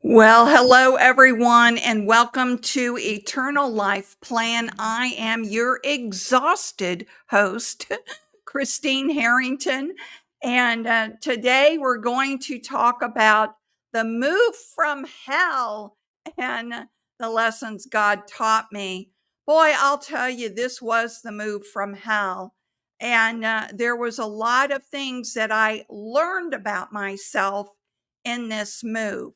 Well, hello everyone, and welcome to Eternal Life Plan. I am your exhausted host, Christine Harrington, and today we're going to talk about the move from hell and the lessons God taught me. Boy, I'll tell you, this was the move from hell. And there was a lot of things that I learned about myself in this move.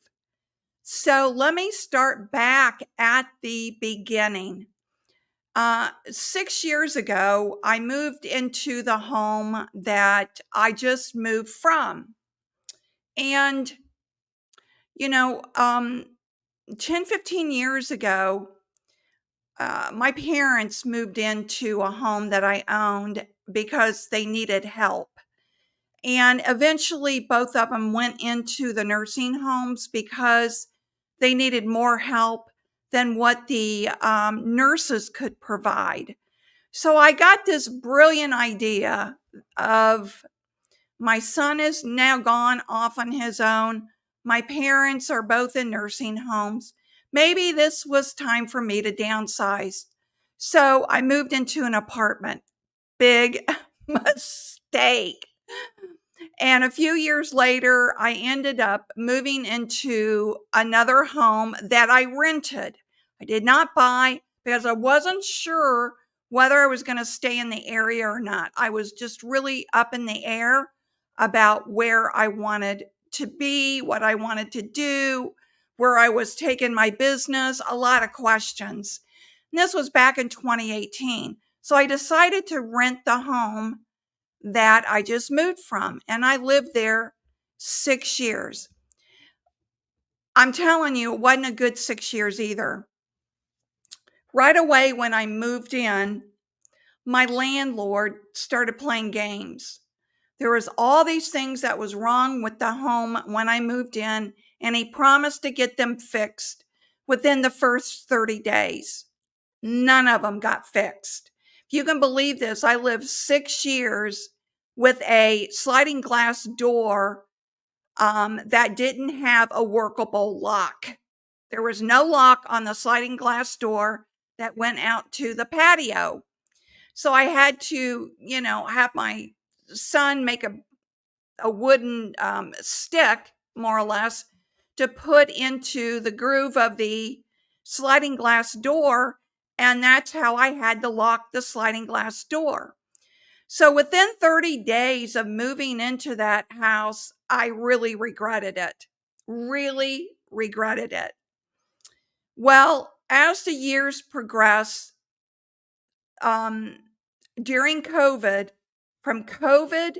So let me start back at the beginning. 6 years ago, I moved into the home that I just moved from. And, you know, um, 10, 15 years ago, my parents moved into a home that I owned because they needed help. And eventually, both of them went into the nursing homes because they needed more help than what the nurses could provide. So I got this brilliant idea of my son is now gone off on his own. My parents are both in nursing homes. Maybe this was time for me to downsize. So I moved into an apartment. Big mistake. And a few years later, I ended up moving into another home that I rented. I did not buy because I wasn't sure whether I was going to stay in the area or not. I was just really up in the air about where I wanted to be, what I wanted to do, where I was taking my business, a lot of questions. And this was back in 2018. So I decided to rent the home that I just moved from, and I lived there 6 years. I'm telling you, it wasn't a good 6 years either. Right away, when I moved in, my landlord started playing games. There was all these things that was wrong with the home when I moved in, and he promised to get them fixed within the first 30 days. None of them got fixed. If you can believe this, I lived 6 years with a sliding glass door that didn't have a workable lock. There was no lock on the sliding glass door that went out to the patio. So I had to, have my son make a wooden stick, more or less, to put into the groove of the sliding glass door. And that's how I had to lock the sliding glass door. So within 30 days of moving into that house, I really regretted it. Really regretted it. Well, as the years progressed, um, during COVID, from COVID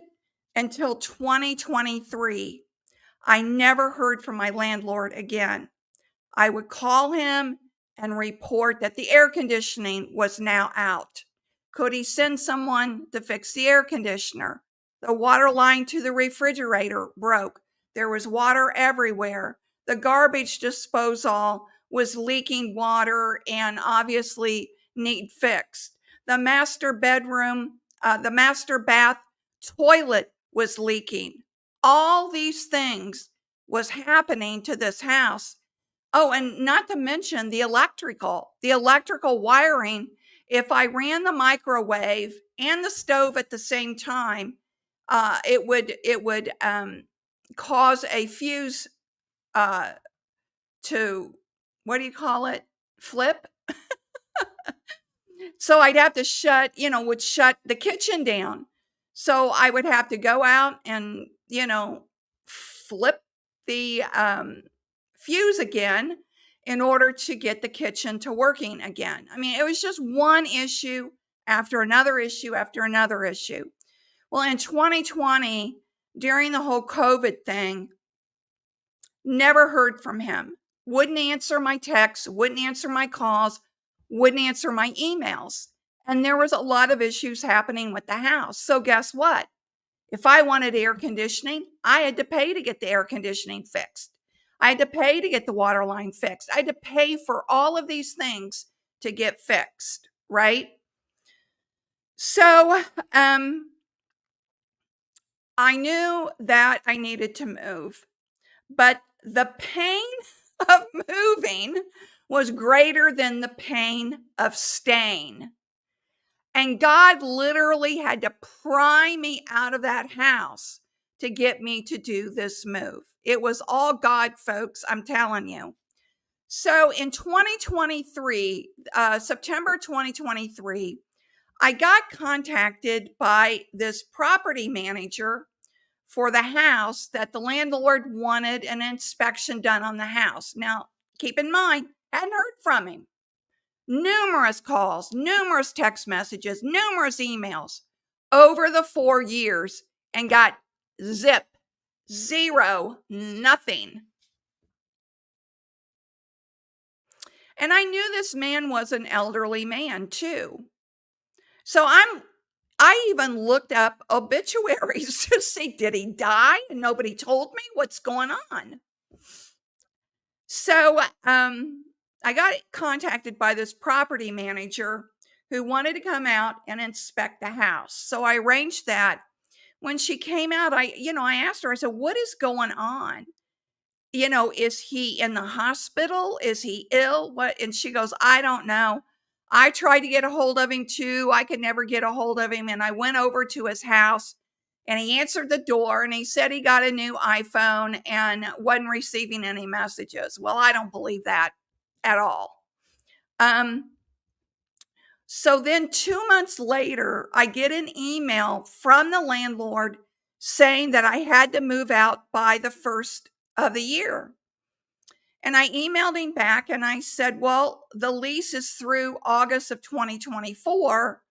until 2023, I never heard from my landlord again. I would call him and report that the air conditioning was now out. Could he send someone to fix the air conditioner? The water line to the refrigerator broke. There was water everywhere. The garbage disposal was leaking water and obviously need fixed. The master bath toilet was leaking. All these things was happening to this house. Oh, and not to mention the electrical wiring. If I ran the microwave and the stove at the same time, it would cause a fuse uh, to, what do you call it? Flip. So I'd have to shut the kitchen down. So I would have to go out and, flip the fuse again in order to get the kitchen to working again. I mean, it was just one issue after another issue after another issue. Well, in 2020, during the whole COVID thing, never heard from him. Wouldn't answer my texts, wouldn't answer my calls, wouldn't answer my emails. And there was a lot of issues happening with the house. So guess what? If I wanted air conditioning, I had to pay to get the air conditioning fixed. I had to pay to get the water line fixed. I had to pay for all of these things to get fixed, right? So I knew that I needed to move, but the pain of moving was greater than the pain of staying. And God literally had to pry me out of that house to get me to do this move. It was all God, folks, I'm telling you. So in 2023, September 2023, I got contacted by this property manager for the house that the landlord wanted an inspection done on the house. Now, keep in mind, hadn't heard from him. Numerous calls, numerous text messages, numerous emails over the 4 years and got zip, zero, nothing. And I knew this man was an elderly man too. So I even looked up obituaries to see, did he die? And nobody told me what's going on. So I got contacted by this property manager who wanted to come out and inspect the house. So I arranged that. When she came out, I asked her, I said, what is going on? Is he in the hospital? Is he ill? What? And she goes, I don't know. I tried to get a hold of him too. I could never get a hold of him. And I went over to his house and he answered the door and he said he got a new iPhone and wasn't receiving any messages. Well, I don't believe that at all. So then 2 months later, I get an email from the landlord saying that I had to move out by the first of the year. And I emailed him back and I said, well, the lease is through August of 2024.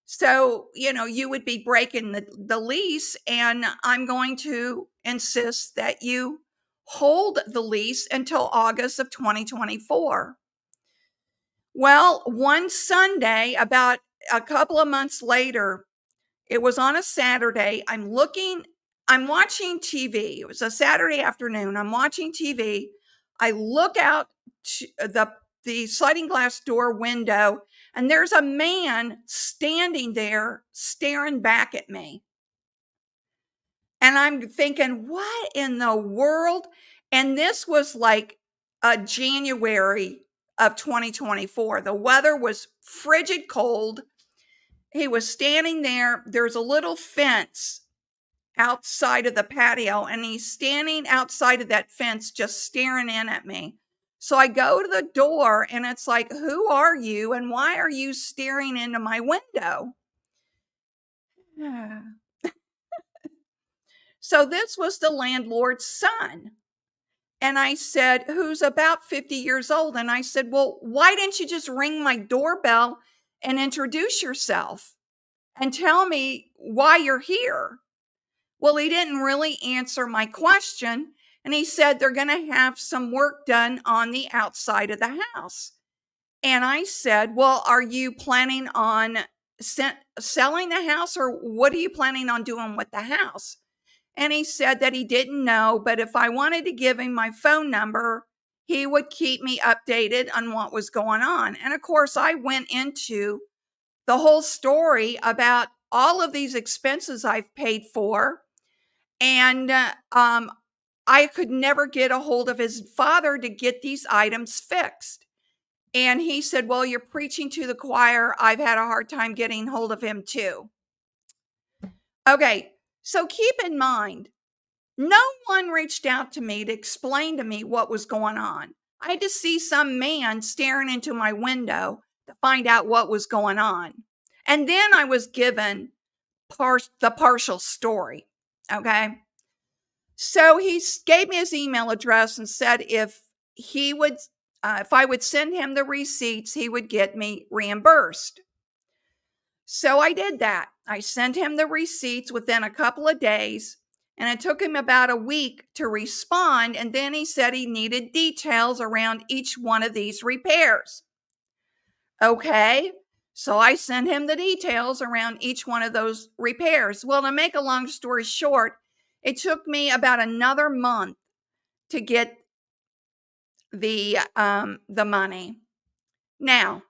So, you would be breaking the lease, and I'm going to insist that you hold the lease until August of 2024. Well, one Sunday, about a couple of months later, it was on a Saturday. I'm watching TV. It was a Saturday afternoon. I'm watching TV. I look out the sliding glass door window, and there's a man standing there staring back at me. And I'm thinking, what in the world? And this was like a January of 2024. The weather was frigid cold. He was standing there. There's a little fence outside of the patio, and he's standing outside of that fence just staring in at me. So I go to the door and it's like, who are you and why are you staring into my window? So this was the landlord's son. And I said, who's about 50 years old. And I said, well, why didn't you just ring my doorbell and introduce yourself and tell me why you're here? Well, he didn't really answer my question. And he said they're going to have some work done on the outside of the house. And I said, well, are you planning on selling the house, or what are you planning on doing with the house? And he said that he didn't know, but if I wanted to give him my phone number, he would keep me updated on what was going on. And of course, I went into the whole story about all of these expenses I've paid for. And I could never get a hold of his father to get these items fixed. And he said, well, you're preaching to the choir. I've had a hard time getting hold of him too. Okay, so keep in mind, no one reached out to me to explain to me what was going on. I had to see some man staring into my window to find out what was going on. And then I was given the partial story. Okay. So he gave me his email address and said if I would send him the receipts, he would get me reimbursed. So I did that. I sent him the receipts within a couple of days, and it took him about a week to respond. And then he said he needed details around each one of these repairs. Okay. So I sent him the details around each one of those repairs. Well, to make a long story short, it took me about another month to get the money. Now,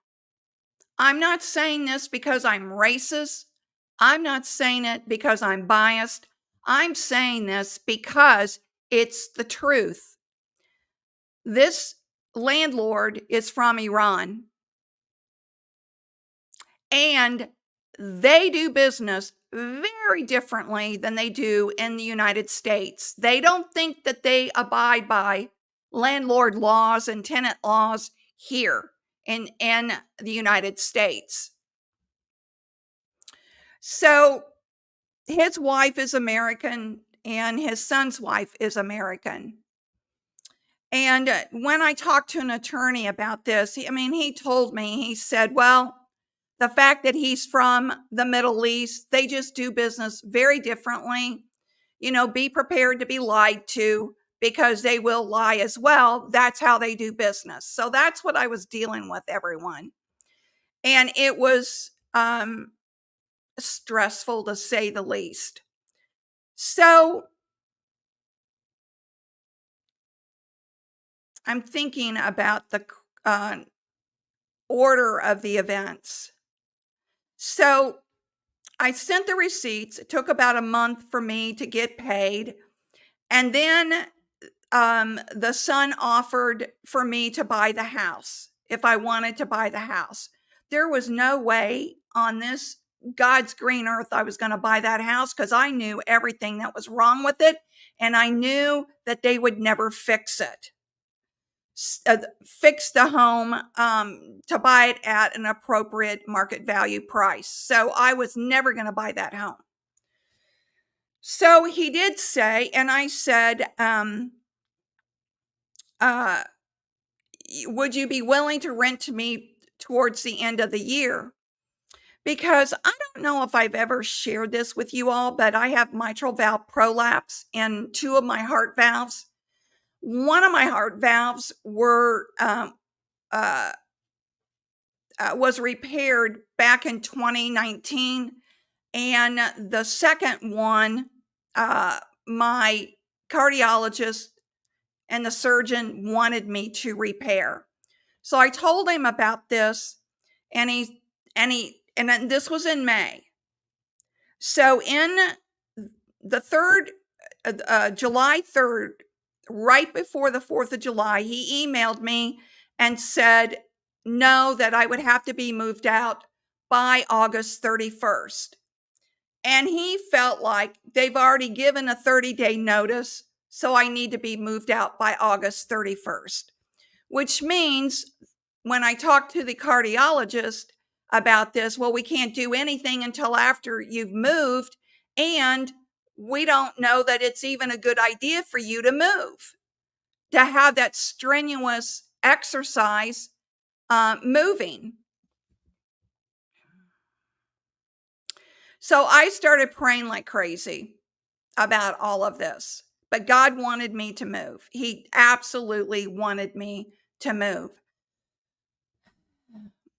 I'm not saying this because I'm racist. I'm not saying it because I'm biased. I'm saying this because it's the truth. This landlord is from Iran, and they do business very differently than they do in the United States. They don't think that they abide by landlord laws and tenant laws here in the United States. So his wife is American and his son's wife is American. And when I talked to an attorney about this, he told me, he said, well, the fact that he's from the Middle East, they just do business very differently. Be prepared to be lied to because they will lie as well. That's how they do business. So that's what I was dealing with, everyone. And it was stressful to say the least. So I'm thinking about the order of the events. So I sent the receipts. It took about a month for me to get paid. And then the son offered for me to buy the house if I wanted to buy the house. There was no way on this God's green earth I was going to buy that house because I knew everything that was wrong with it. And I knew that they would never fix it. Fix the home to buy it at an appropriate market value price. So I was never going to buy that home. So he did say, and I said, would you be willing to rent to me towards the end of the year? Because I don't know if I've ever shared this with you all, but I have mitral valve prolapse in two of my heart valves. One of my heart valves was repaired back in 2019, and the second one, my cardiologist and the surgeon wanted me to repair. So I told him about this, and this was in May. So in the July 3rd, right before the 4th of July, he emailed me and said, no, that I would have to be moved out by August 31st. And he felt like they've already given a 30-day notice, so I need to be moved out by August 31st, which means when I talked to the cardiologist about this, well, we can't do anything until after you've moved, and we don't know that it's even a good idea for you to move, to have that strenuous exercise moving. So I started praying like crazy about all of this, but God wanted me to move. He absolutely wanted me to move.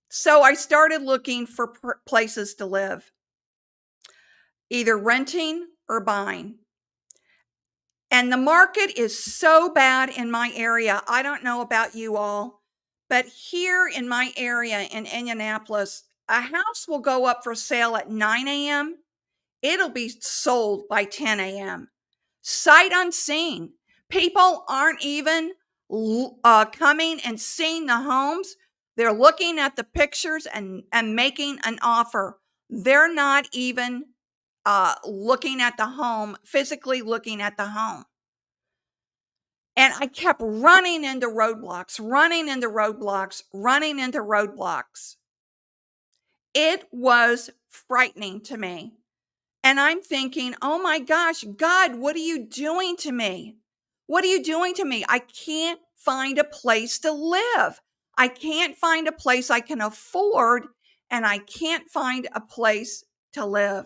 So I started looking for places to live, either renting or buying. And the market is so bad in my area. I don't know about you all, but here in my area in Indianapolis, a house will go up for sale at 9 a.m. It'll be sold by 10 a.m. Sight unseen. People aren't even coming and seeing the homes. They're looking at the pictures and making an offer. They're not even looking at the home, physically looking at the home. And I kept running into roadblocks. It was frightening to me. And I'm thinking, oh my gosh, God, what are you doing to me? What are you doing to me? I can't find a place to live. I can't find a place I can afford, and I can't find a place to live.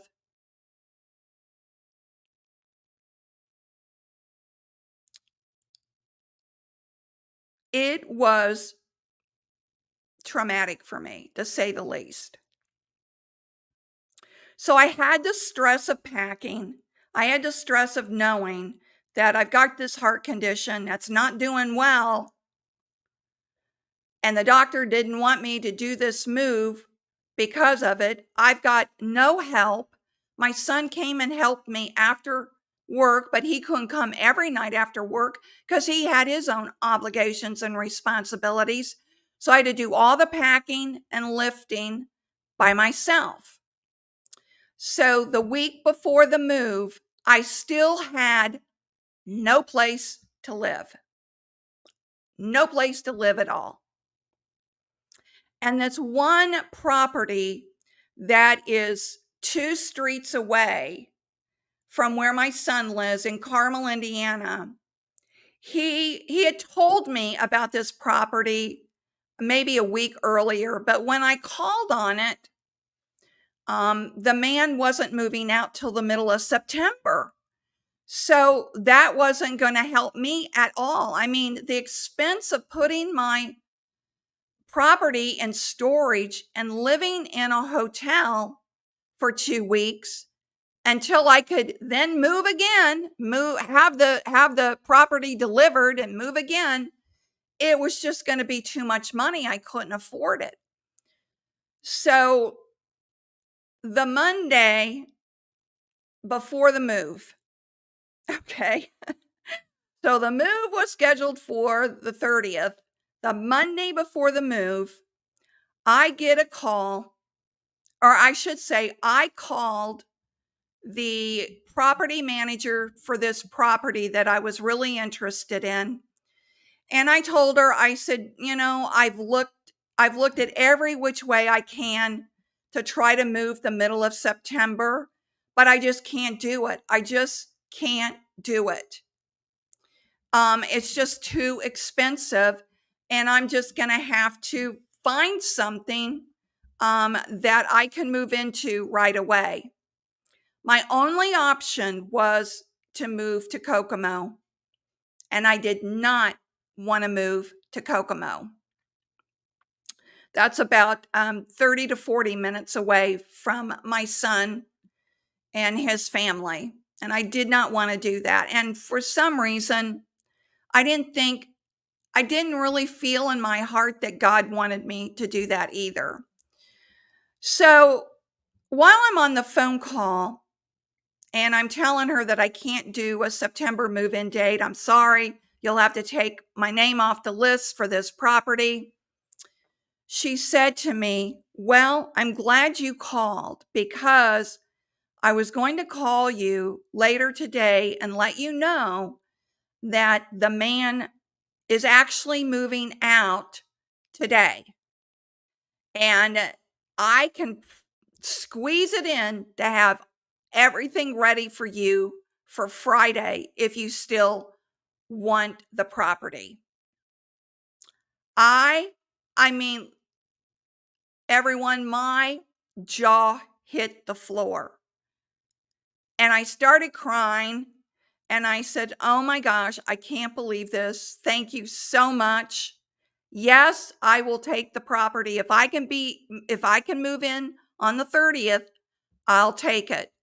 It was traumatic for me, to say the least. So I had the stress of packing. I had the stress of knowing that I've got this heart condition that's not doing well. And the doctor didn't want me to do this move because of it. I've got no help. My son came and helped me after work, but he couldn't come every night after work because he had his own obligations and responsibilities. So I had to do all the packing and lifting by myself. So the week before the move, I still had no place to live, no place to live at all. And that's one property that is 2 streets away from where my son lives in Carmel, Indiana. He had told me about this property maybe a week earlier, but when I called on it, the man wasn't moving out till the middle of September. So that wasn't going to help me at all. I mean, the expense of putting my property in storage and living in a hotel for 2 weeks until I could then move again, have the property delivered and move again, it was just going to be too much money. I couldn't afford it. So the Monday before the move, okay. So the move was scheduled for the 30th. The Monday before the move, I get a call, or I should say, I called the property manager for this property that I was really interested in. And I told her, I said, I've looked at every which way I can to try to move the middle of September, but I just can't do it. I just can't do it. It's just too expensive, and I'm just going to have to find something that I can move into right away. My only option was to move to Kokomo, and I did not want to move to Kokomo. That's about 30 to 40 minutes away from my son and his family. And I did not want to do that. And for some reason, I didn't really feel in my heart that God wanted me to do that either. So while I'm on the phone call and I'm telling her that I can't do a September move in date, I'm sorry, you'll have to take my name off the list for this property. She said to me, "Well, I'm glad you called because I was going to call you later today and let you know that the man is actually moving out today. And I can squeeze it in to have everything ready for you for Friday if you still want the property." I mean, everyone, my jaw hit the floor. And I started crying and I said, "Oh my gosh, I can't believe this. Thank you so much. Yes, I will take the property. If I can move in on the 30th, I'll take it."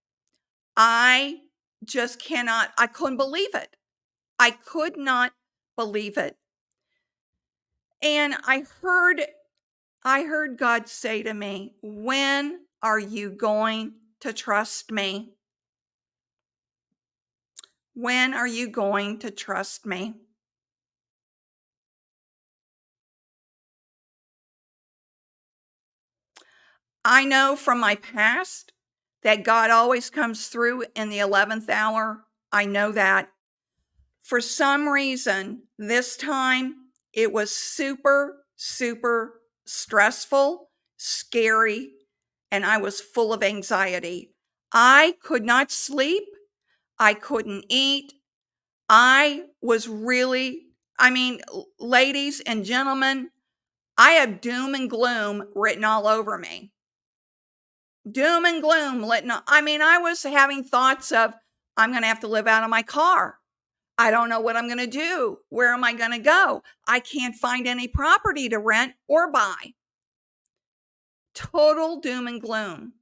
I just I couldn't believe it. I could not believe it. And I heard God say to me, "When are you going to trust me? When are you going to trust me?" I know from my past that God always comes through in the 11th hour. I know that. For some reason, this time it was super, super stressful, scary, and I was full of anxiety. I could not sleep. I couldn't eat. I was really, ladies and gentlemen, I have doom and gloom written all over me. Doom and gloom letting I was having thoughts of, I'm going to have to live out of my car. I don't know what I'm going to do. Where am I going to go? I can't find any property to rent or buy. Total doom and gloom.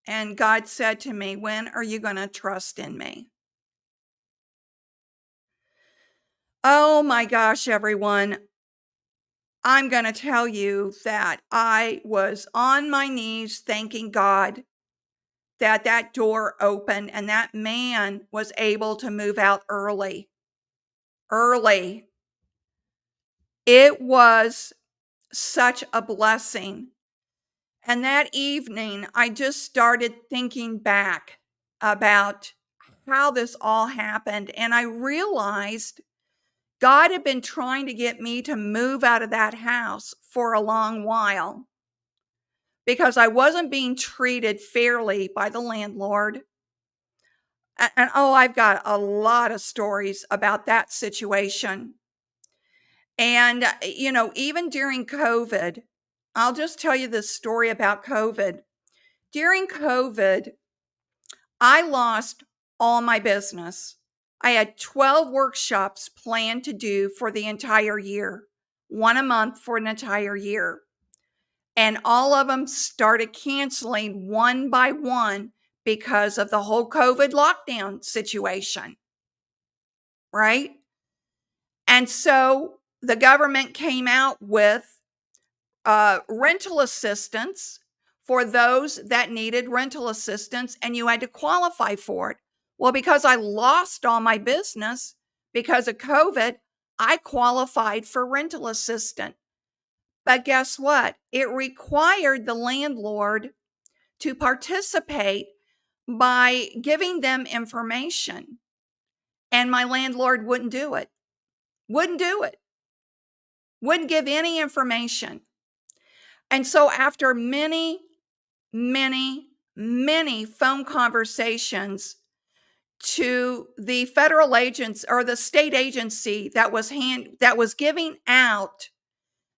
And God said to me, "When are you going to trust in me?" Oh my gosh, everyone. I'm going to tell you that I was on my knees thanking God that that door opened and that man was able to move out early. Early. It was such a blessing. And that evening, I just started thinking back about how this all happened. And I realized God had been trying to get me to move out of that house for a long while because I wasn't being treated fairly by the landlord. And oh, I've got a lot of stories about that situation. And, even during COVID, I'll just tell you this story about COVID. During COVID, I lost all my business. I had 12 workshops planned to do for the entire year, one a month for an entire year. And all of them started canceling one by one because of the whole COVID lockdown situation, right? And so the government came out with rental assistance for those that needed rental assistance, and you had to qualify for it. Well, because I lost all my business because of COVID, I qualified for rental assistance. But guess what? It required the landlord to participate by giving them information. And my landlord wouldn't do it, wouldn't do it, wouldn't give any information. And so after many, many, many phone conversations to the federal agents or the state agency that was giving out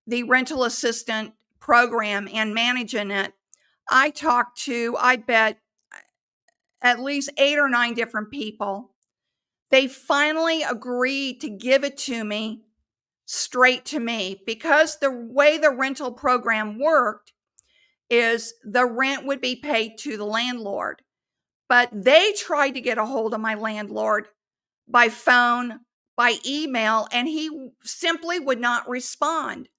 the rental assistant program and managing it, I talked to, I bet, at least 8 or 9 different people. They finally agreed to give it to me straight to me because the way the rental program worked is the rent would be paid to the landlord. But they tried to get a hold of my landlord by phone, by email, and he simply would not respond.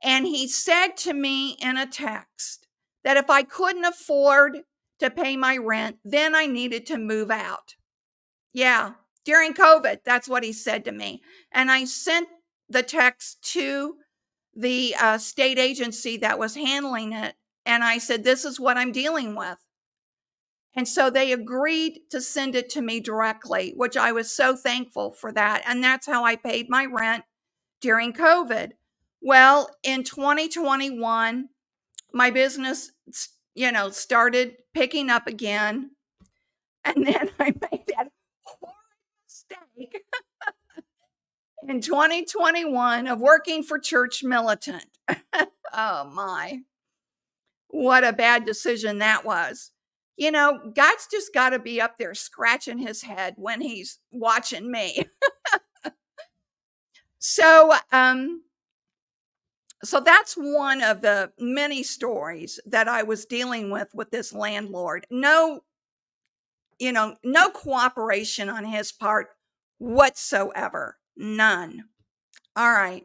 And he said to me in a text that if I couldn't afford to pay my rent, then I needed to move out. Yeah, during COVID, that's what he said to me. And I sent the text to the state agency that was handling it. And I said, this is what I'm dealing with. And so they agreed to send it to me directly, which I was so thankful for that. And that's how I paid my rent during COVID. Well, in 2021, my business, started picking up again. And then I made that horrible mistake in 2021 of working for Church Militant. Oh my, what a bad decision that was. God's just got to be up there scratching his head when he's watching me. So, so that's one of the many stories that I was dealing with this landlord. No cooperation on his part whatsoever. None. All right.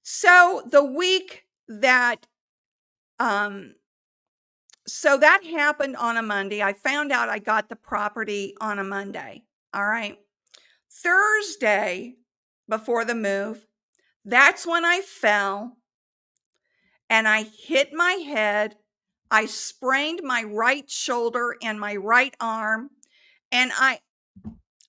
So the week that so that happened on a Monday. I found out I got the property on a Monday. All right. Thursday, before the move, that's when I fell and I hit my head. I sprained my right shoulder and my right arm. And I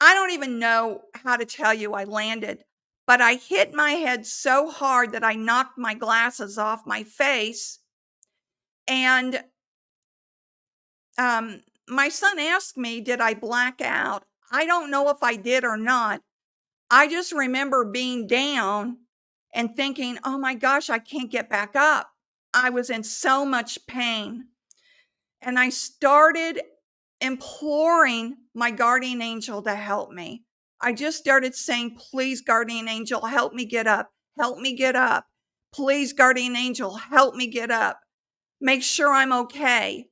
don't even know how to tell you I landed, but I hit my head so hard that I knocked my glasses off my face. And my son asked me, did I black out? I don't know if I did or not. I just remember being down and thinking, oh my gosh, I can't get back up. I was in so much pain. And I started imploring my guardian angel to help me. I just started saying, please, guardian angel, help me get up. Help me get up. Please, guardian angel, help me get up. Make sure I'm okay.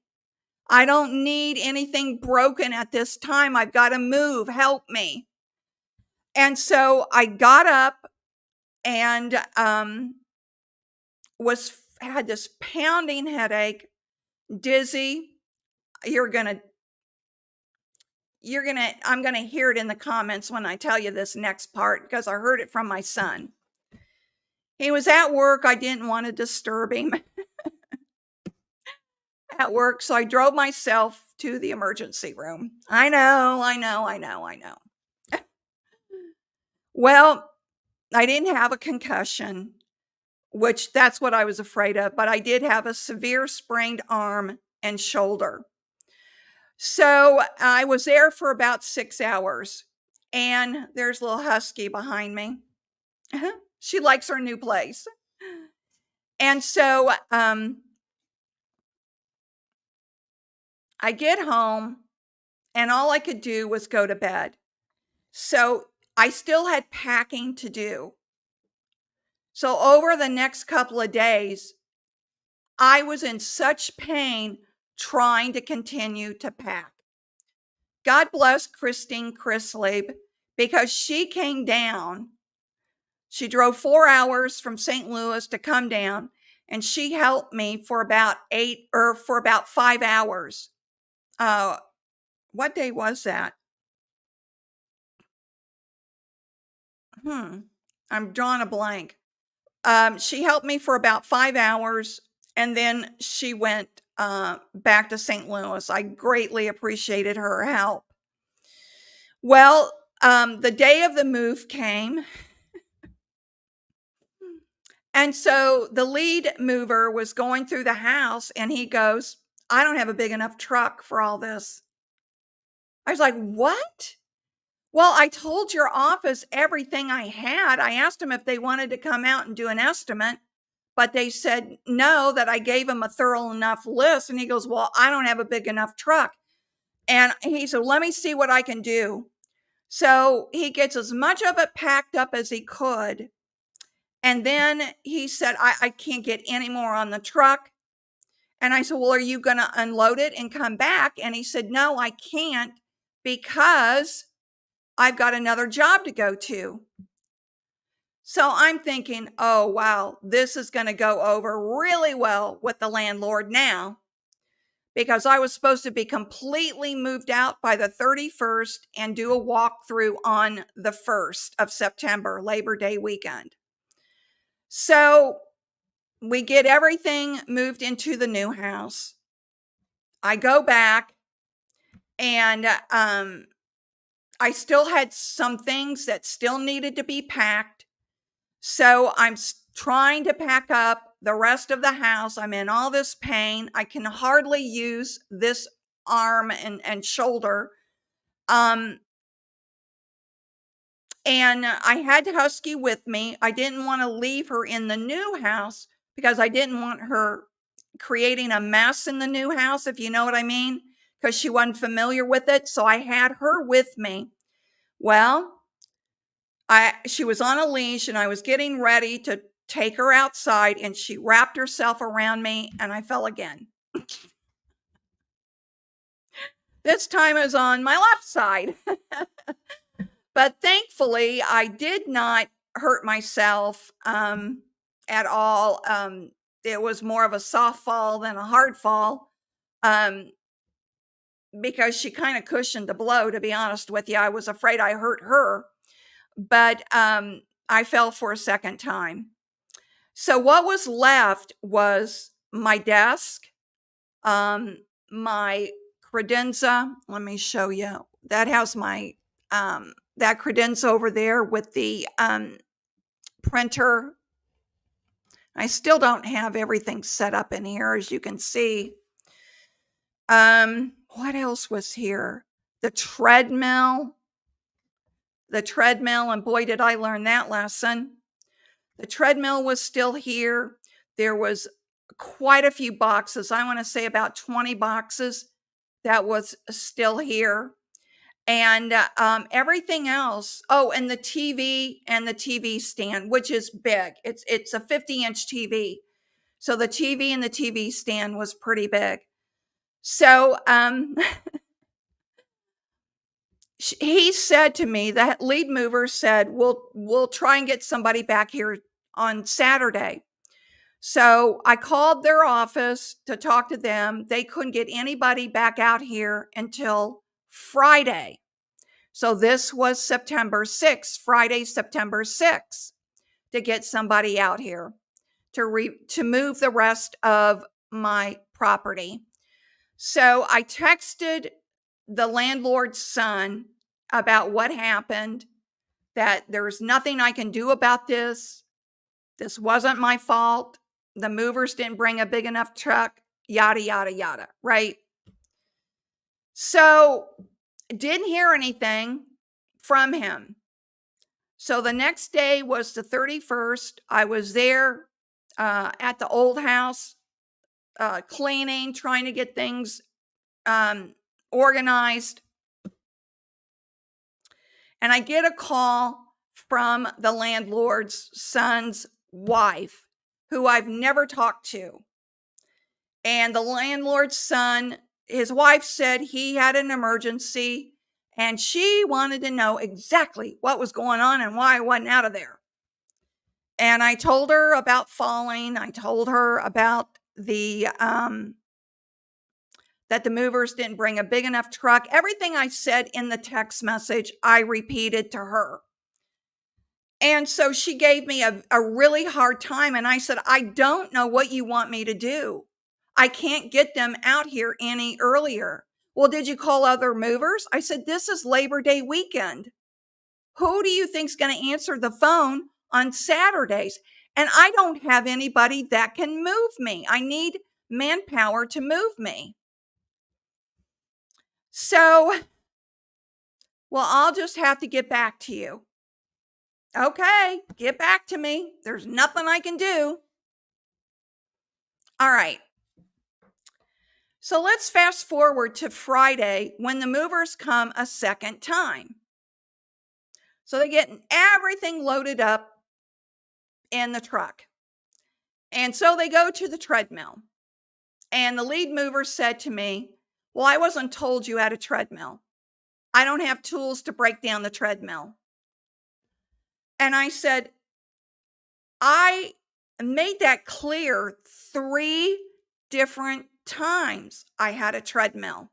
I don't need anything broken at this time. I've got to move. Help me. And so I got up and had this pounding headache, dizzy. you're gonna I'm gonna hear it in the comments when I tell you this next part because I heard it from my son. He was at work. I didn't want to disturb him at work, so I drove myself to the emergency room. I know, I know, I know, I know. Well, I didn't have a concussion, which that's what I was afraid of, but I did have a severe sprained arm and shoulder. So I was there for about 6 hours, and there's a little husky behind me. She likes her new place. And so I get home, and all I could do was go to bed. So I still had packing to do. So over the next couple of days, I was in such pain trying to continue to pack. God bless Christine Chrislebe because she came down. She drove 4 hours from St. Louis to come down, and she helped me for about 5 hours. What day was that? I'm drawing a blank. She helped me for about 5 hours, and then she went back to St. Louis. I greatly appreciated her help. Well, the day of the move came. And so the lead mover was going through the house, and he goes, I don't have a big enough truck for all this. I was like, what? Well, I told your office everything I had. I asked them if they wanted to come out and do an estimate, but they said no, that I gave them a thorough enough list. And he goes, well, I don't have a big enough truck. And he said, let me see what I can do. So he gets as much of it packed up as he could. And then he said, I can't get any more on the truck. And I said, well, are you going to unload it and come back? And he said, no, I can't because I've got another job to go to. So I'm thinking, oh, wow, this is going to go over really well with the landlord now because I was supposed to be completely moved out by the 31st and do a walkthrough on the 1st of September, Labor Day weekend. So we get everything moved into the new house. I go back and I still had some things that still needed to be packed. So I'm trying to pack up the rest of the house. I'm in all this pain. I can hardly use this arm and shoulder. And I had Husky with me. I didn't want to leave her in the new house because I didn't want her creating a mess in the new house, if you know what I mean, because she wasn't familiar with it. So I had her with me. Well, she was on a leash and I was getting ready to take her outside and she wrapped herself around me and I fell again. This time it was on my left side. But thankfully, I did not hurt myself at all. It was more of a soft fall than a hard fall because she kind of cushioned the blow, to be honest with you. I was afraid I hurt her, but I fell for a second time. So what was left was my desk, my credenza. Let me show you. That has my that credenza over there with the printer. I still don't have everything set up in here, as you can see. What else was here? The treadmill, and boy, did I learn that lesson. The treadmill was still here. There was quite a few boxes. I want to say about 20 boxes that was still here. And everything else. Oh, and the TV and the TV stand, which is big. It's a 50-inch TV. So the TV and the TV stand was pretty big. So he said to me, that lead mover said, we'll try and get somebody back here on Saturday. So I called their office to talk to them. They couldn't get anybody back out here until Friday. So this was September 6th, Friday, September 6th, to get somebody out here to move the rest of my property. So I texted the landlord's son about what happened, that there's nothing I can do about this. This wasn't my fault. The movers didn't bring a big enough truck, yada, yada, yada, right? So didn't hear anything from him. So the next day was the 31st. I was there at the old house, cleaning, trying to get things organized. And I get a call from the landlord's son's wife, who I've never talked to. And the landlord's son, his wife said he had an emergency and she wanted to know exactly what was going on and why I wasn't out of there. And I told her about falling. I told her about that the movers didn't bring a big enough truck. Everything I said in the text message, I repeated to her. And so she gave me a really hard time. And I said, I don't know what you want me to do. I can't get them out here any earlier. Well, did you call other movers? I said, this is Labor Day weekend. Who do you think's going to answer the phone on Saturdays? And I don't have anybody that can move me. I need manpower to move me. So, well, I'll just have to get back to you. Okay, get back to me. There's nothing I can do. All right. So let's fast forward to Friday when the movers come a second time. So they're getting everything loaded up in the truck. And so they go to the treadmill. And the lead mover said to me, well, I wasn't told you had a treadmill. I don't have tools to break down the treadmill. And I said, I made that clear 3 different times I had a treadmill.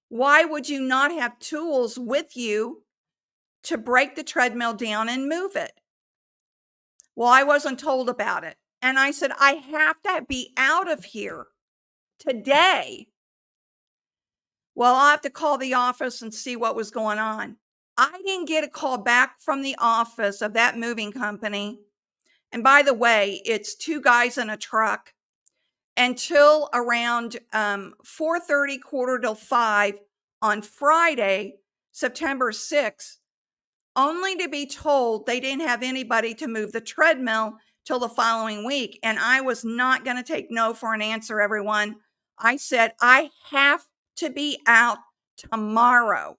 Why would you not have tools with you to break the treadmill down and move it? Well, I wasn't told about it. And I said, I have to be out of here today. Well, I'll have to call the office and see what was going on. I didn't get a call back from the office of that moving company. And by the way, it's 2 guys in a truck until around 4:30, 4:45 on Friday, September 6th, only to be told they didn't have anybody to move the treadmill till the following week. And I was not going to take no for an answer, everyone. I said, I have to be out tomorrow.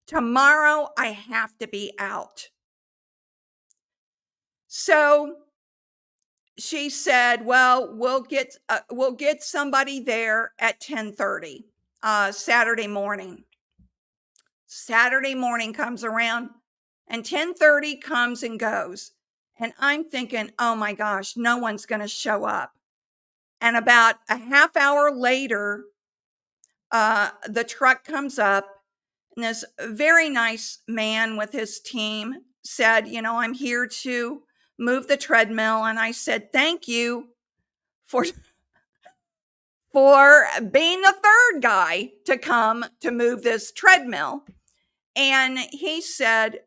Tomorrow, I have to be out. So she said, well, we'll get somebody there at 10:30 Saturday morning. Saturday morning comes around and 10:30 comes and goes. And I'm thinking, oh my gosh, no one's going to show up. And about a half hour later, the truck comes up and this very nice man with his team said, I'm here to move the treadmill. And I said, thank you for being the third guy to come to move this treadmill. And he said,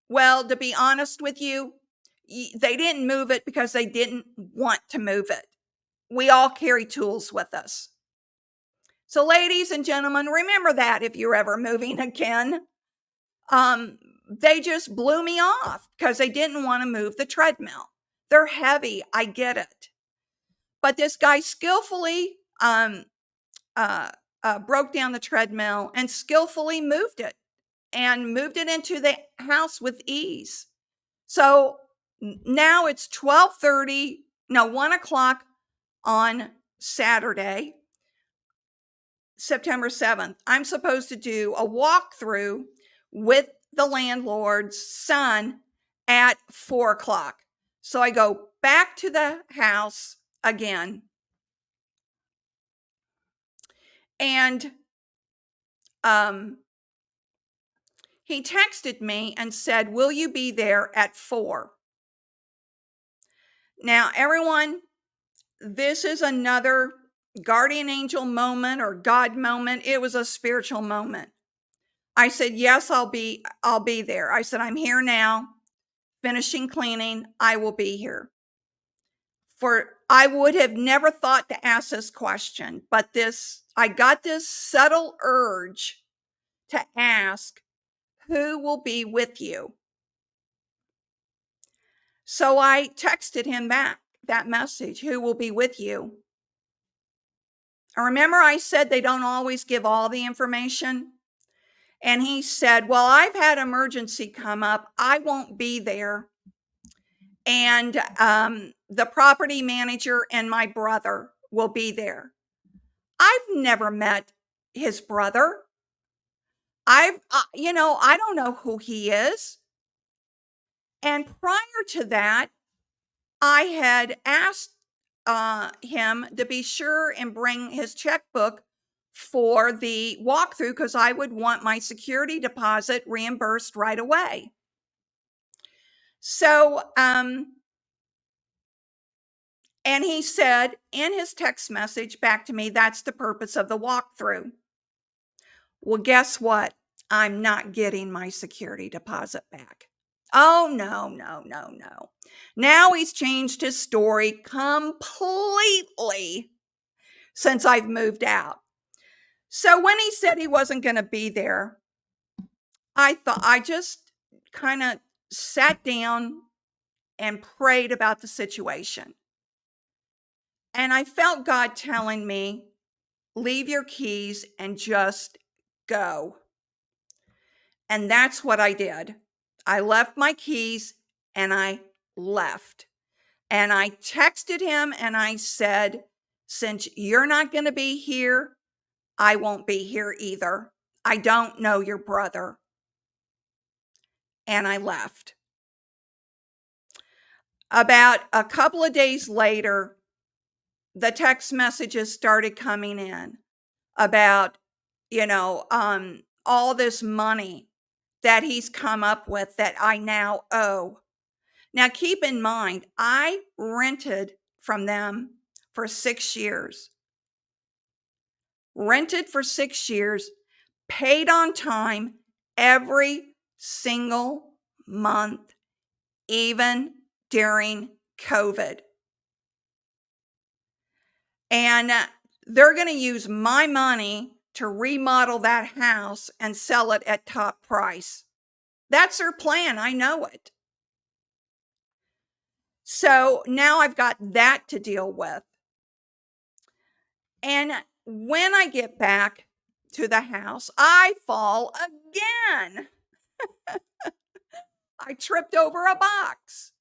well, to be honest with you, they didn't move it because they didn't want to move it. We all carry tools with us. So ladies and gentlemen, remember that if you're ever moving again. They just blew me off because they didn't want to move the treadmill. They're heavy. I get it. But this guy skillfully broke down the treadmill and skillfully moved it into the house with ease. So now it's 1 o'clock on Saturday, September 7th. I'm supposed to do a walkthrough with the landlord's son at 4 o'clock. So I go back to the house again. And he texted me and said, "Will you be there at 4?" Now, everyone, this is another guardian angel moment or God moment. It was a spiritual moment. I said, "Yes, I'll be there." I said, "I'm here now, finishing cleaning. I will be here." For I would have never thought to ask this question, but I got this subtle urge to ask, "Who will be with you?" So I texted him back that message, "Who will be with you?" And remember, I said they don't always give all the information? And he said, "Well, I've had emergency come up. I won't be there. And the property manager and my brother will be there." I've never met his brother. I don't know who he is. And prior to that, I had asked him to be sure and bring his checkbook for the walkthrough because I would want my security deposit reimbursed right away. So, and he said in his text message back to me, "That's the purpose of the walkthrough." Well, guess what? I'm not getting my security deposit back. Oh, no, no, no, no. Now he's changed his story completely since I've moved out. So when he said he wasn't going to be there, I just kind of sat down and prayed about the situation. And I felt God telling me, "Leave your keys and just go." And that's what I did. I left my keys and I left. And I texted him and I said, "Since you're not going to be here, I won't be here either. I don't know your brother." And I left. About a couple of days later, the text messages started coming in about, all this money that he's come up with that I now owe. Now, keep in mind, I rented from them for 6 years, paid on time every single month, even during COVID. And they're going to use my money to remodel that house and sell it at top price. That's their plan. I know it. So now I've got that to deal with. And when I get back to the house, I fall again. I tripped over a box.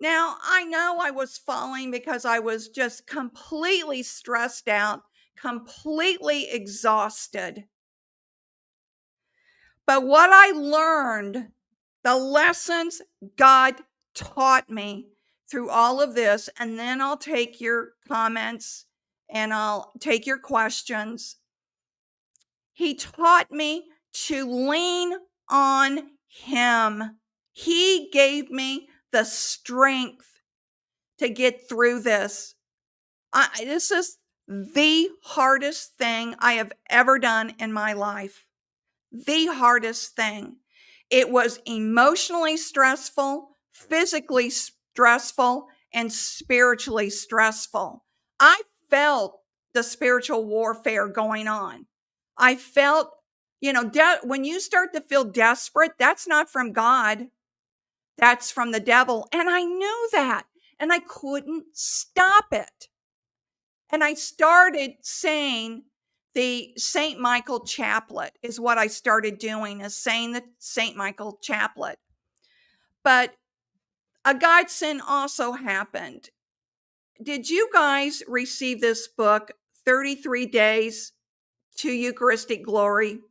Now, I know I was falling because I was just completely stressed out, completely exhausted. But what I learned, the lessons God taught me through all of this, and then I'll take your comments and I'll take your questions. He taught me to lean on Him. He gave me the strength to get through this. This is the hardest thing I have ever done in my life. The hardest thing. It was emotionally stressful, physically stressful, and spiritually stressful. I felt the spiritual warfare going on. I felt, when you start to feel desperate, that's not from God, that's from the devil. And I knew that, and I couldn't stop it. And I started saying the St. Michael chaplet is what I started doing, is saying the St. Michael chaplet. But a godsend also happened. Did you guys receive this book, 33 Days to Eucharistic Glory?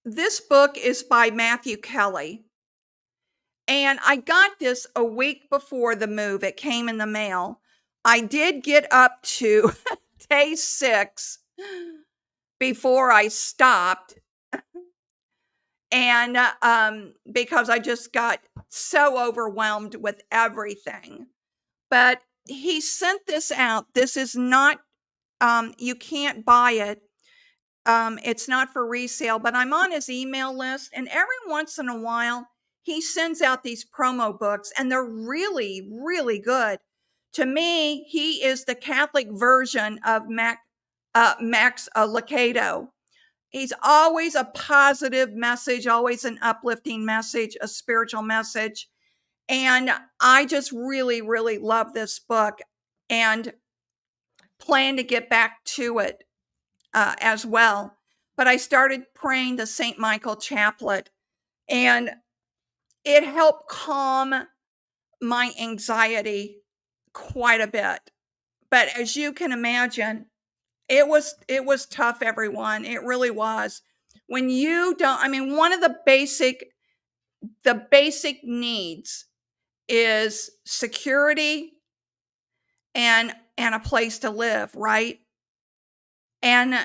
This book is by Matthew Kelly. And I got this a week before the move. It came in the mail. I did get up to day 6 before I stopped, and, because I just got so overwhelmed with everything. But he sent this out. This is not, you can't buy it. It's not for resale, but I'm on his email list, and every once in a while, he sends out these promo books, and they're really, really good. To me, he is the Catholic version of Max Lucado. He's always a positive message, always an uplifting message, a spiritual message. And I just really, really love this book and plan to get back to it as well. But I started praying the St. Michael Chaplet, and it helped calm my anxiety quite a bit. But as you can imagine, it was tough, everyone. It really was. When you don't, I mean, one of the basic needs is security and a place to live, right? And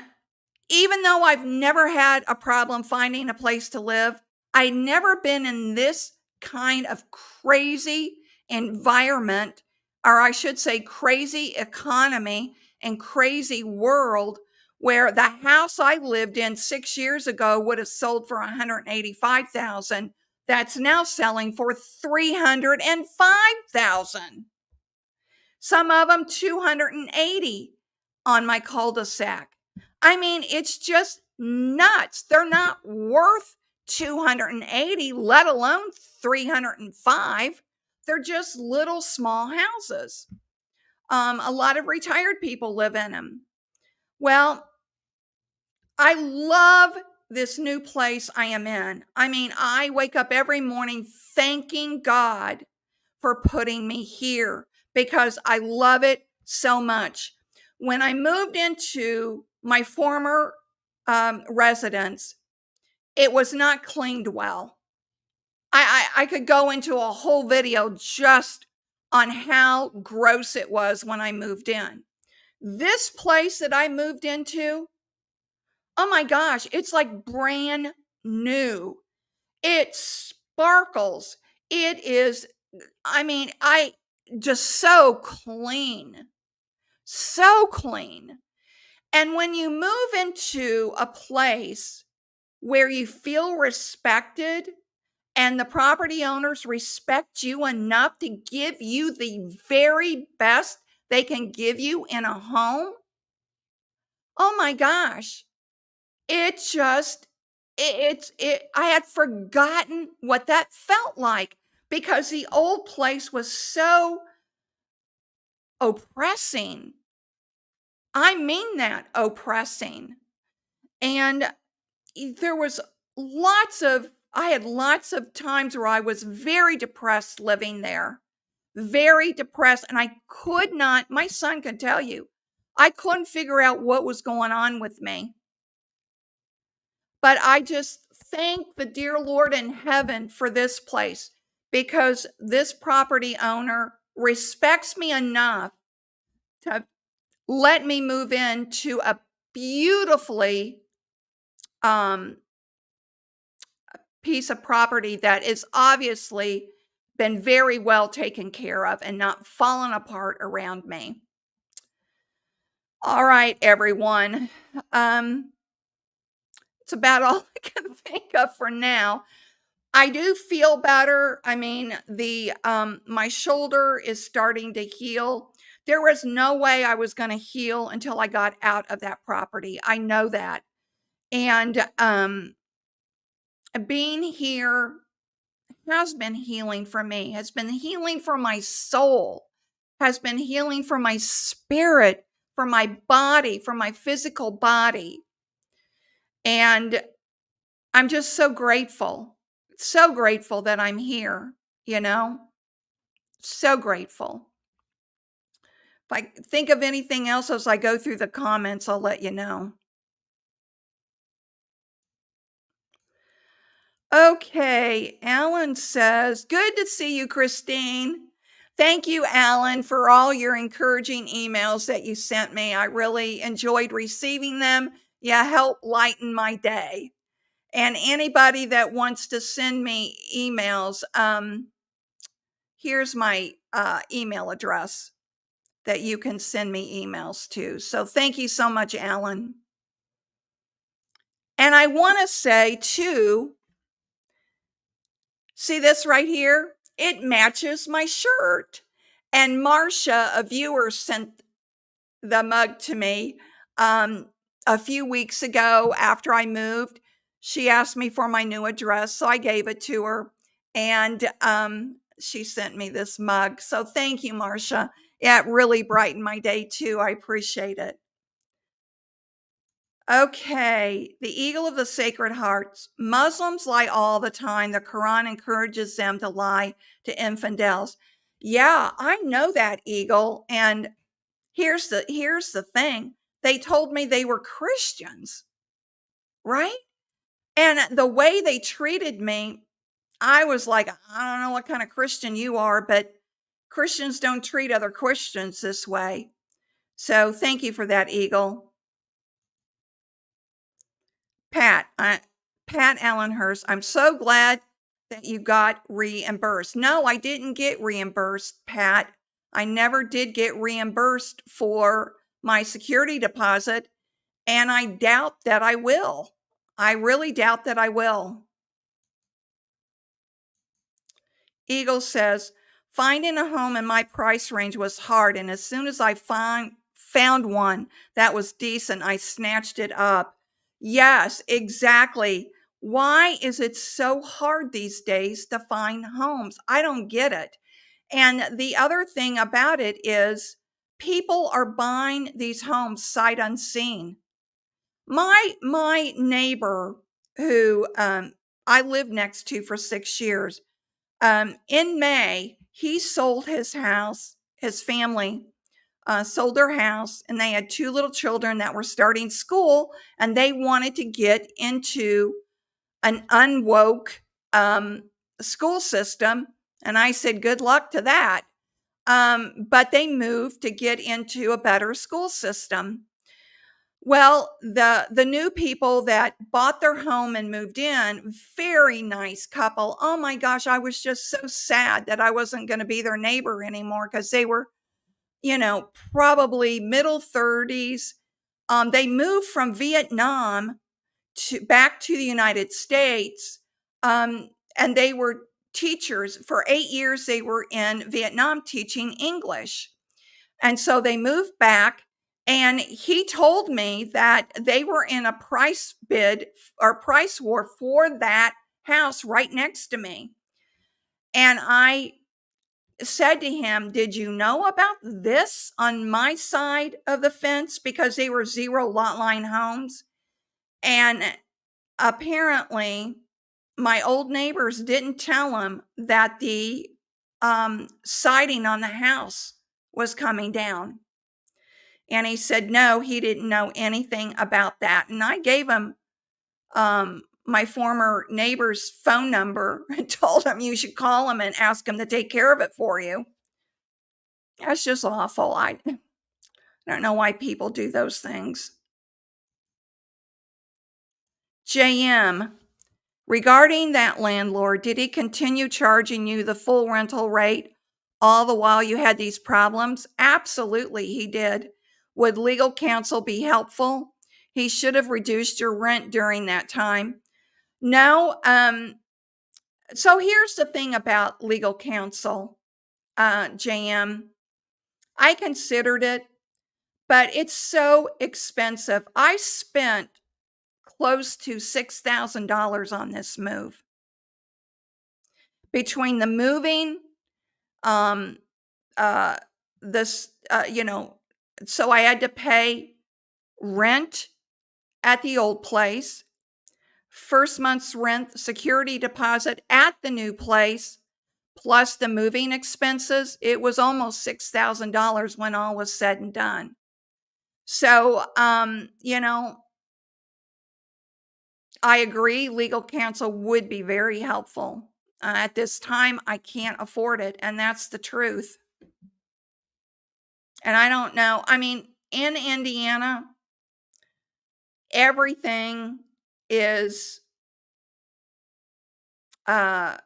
even though I've never had a problem finding a place to live, I never been in this kind of crazy environment, or I should say crazy economy and crazy world, where the house I lived in 6 years ago would have sold for 185,000. That's now selling for 305,000. Some of them 280 on my cul-de-sac. I mean, it's just nuts. They're not worth 280, let alone 305. They're just little small houses. A lot of retired people live in them. Well, I love this new place I am in. I mean, I wake up every morning thanking God for putting me here because I love it so much. When I moved into my former residence, it was not cleaned well. I could go into a whole video just on how gross it was when I moved in. This place that I moved into, oh my gosh, it's like brand new. It sparkles. It is, I mean, I just so clean, so clean. And when you move into a place where you feel respected and the property owners respect you enough to give you the very best they can give you in a home, oh my gosh, it just it I had forgotten what that felt like because the old place was so oppressing. I mean that, oppressing. And there was I had lots of times where I was very depressed living there. Very depressed, and I could not, my son can tell you, I couldn't figure out what was going on with me. But I just thank the dear Lord in heaven for this place because this property owner respects me enough to let me move into a beautifully um, piece of property that is obviously been very well taken care of and not fallen apart around me. All right, everyone. It's about all I can think of for now. I do feel better. I mean, the my shoulder is starting to heal. There was no way I was going to heal until I got out of that property. I know that. And being here has been healing for me, has been healing for my soul, has been healing for my spirit, for my body, for my physical body. And I'm just so grateful that I'm here, you know, so grateful. If I think of anything else as I go through the comments, I'll let you know. Okay, Alan says, "Good to see you, Christine." Thank you, Alan, for all your encouraging emails that you sent me. I really enjoyed receiving them. You help lighten my day. And anybody that wants to send me emails, here's my email address that you can send me emails to. So thank you so much, Alan. And I want to say, too, see this right here? It matches my shirt. And Marcia, a viewer, sent the mug to me um, a few weeks ago after I moved. She asked me for my new address, so I gave it to her. And she sent me this mug. So thank you, Marcia. Yeah, it really brightened my day too. I appreciate it. Okay, the eagle of the Sacred Hearts. Muslims lie all the time. The Quran encourages them to lie to infidels. Yeah, I know that, eagle. And here's the thing. They told me they were Christians, right? And the way they treated me, I was like, I don't know what kind of Christian you are, but Christians don't treat other Christians this way. So thank you for that, eagle. Pat, Pat Allenhurst, I'm so glad that you got reimbursed. No, I didn't get reimbursed, Pat. I never did get reimbursed for my security deposit, and I doubt that I will. I really doubt that I will. Eagle says, finding a home in my price range was hard, and as soon as I found one that was decent, I snatched it up. Yes, exactly. Why is it so hard these days to find homes? I don't get it. And the other thing about it is people are buying these homes sight unseen. My neighbor who I lived next to for 6 years, in May, he sold his house. His family sold their house, and they had two little children that were starting school, and they wanted to get into an unwoke school system. And I said, good luck to that. But they moved to get into a better school system. Well, the new people that bought their home and moved in, very nice couple. Oh my gosh, I was just so sad that I wasn't going to be their neighbor anymore because they were, probably middle 30s. They moved from Vietnam to back to the United States, and they were teachers for 8 years. They were in Vietnam teaching English. And so they moved back, and he told me that they were in a price bid or price war for that house right next to me. And I said to him, did you know about this on my side of the fence? Because they were zero lot line homes. And apparently, my old neighbors didn't tell him that the siding on the house was coming down. And he said, no, he didn't know anything about that. And I gave him my former neighbor's phone number and told him you should call him and ask him to take care of it for you. That's just awful. I don't know why people do those things. JM, regarding that landlord, did he continue charging you the full rental rate all the while you had these problems? Absolutely, he did. Would legal counsel be helpful? He should have reduced your rent during that time. No. So here's the thing about legal counsel, JM. I considered it, but it's so expensive. I spent close to $6,000 on this move between the moving, um, uh, this, so I had to pay rent at the old place, first month's rent, security deposit at the new place, plus the moving expenses. It was almost $6,000 when all was said and done. So, I agree, legal counsel would be very helpful. At this time, I can't afford it, and that's the truth. And I don't know. I mean, in Indiana, everything is uh,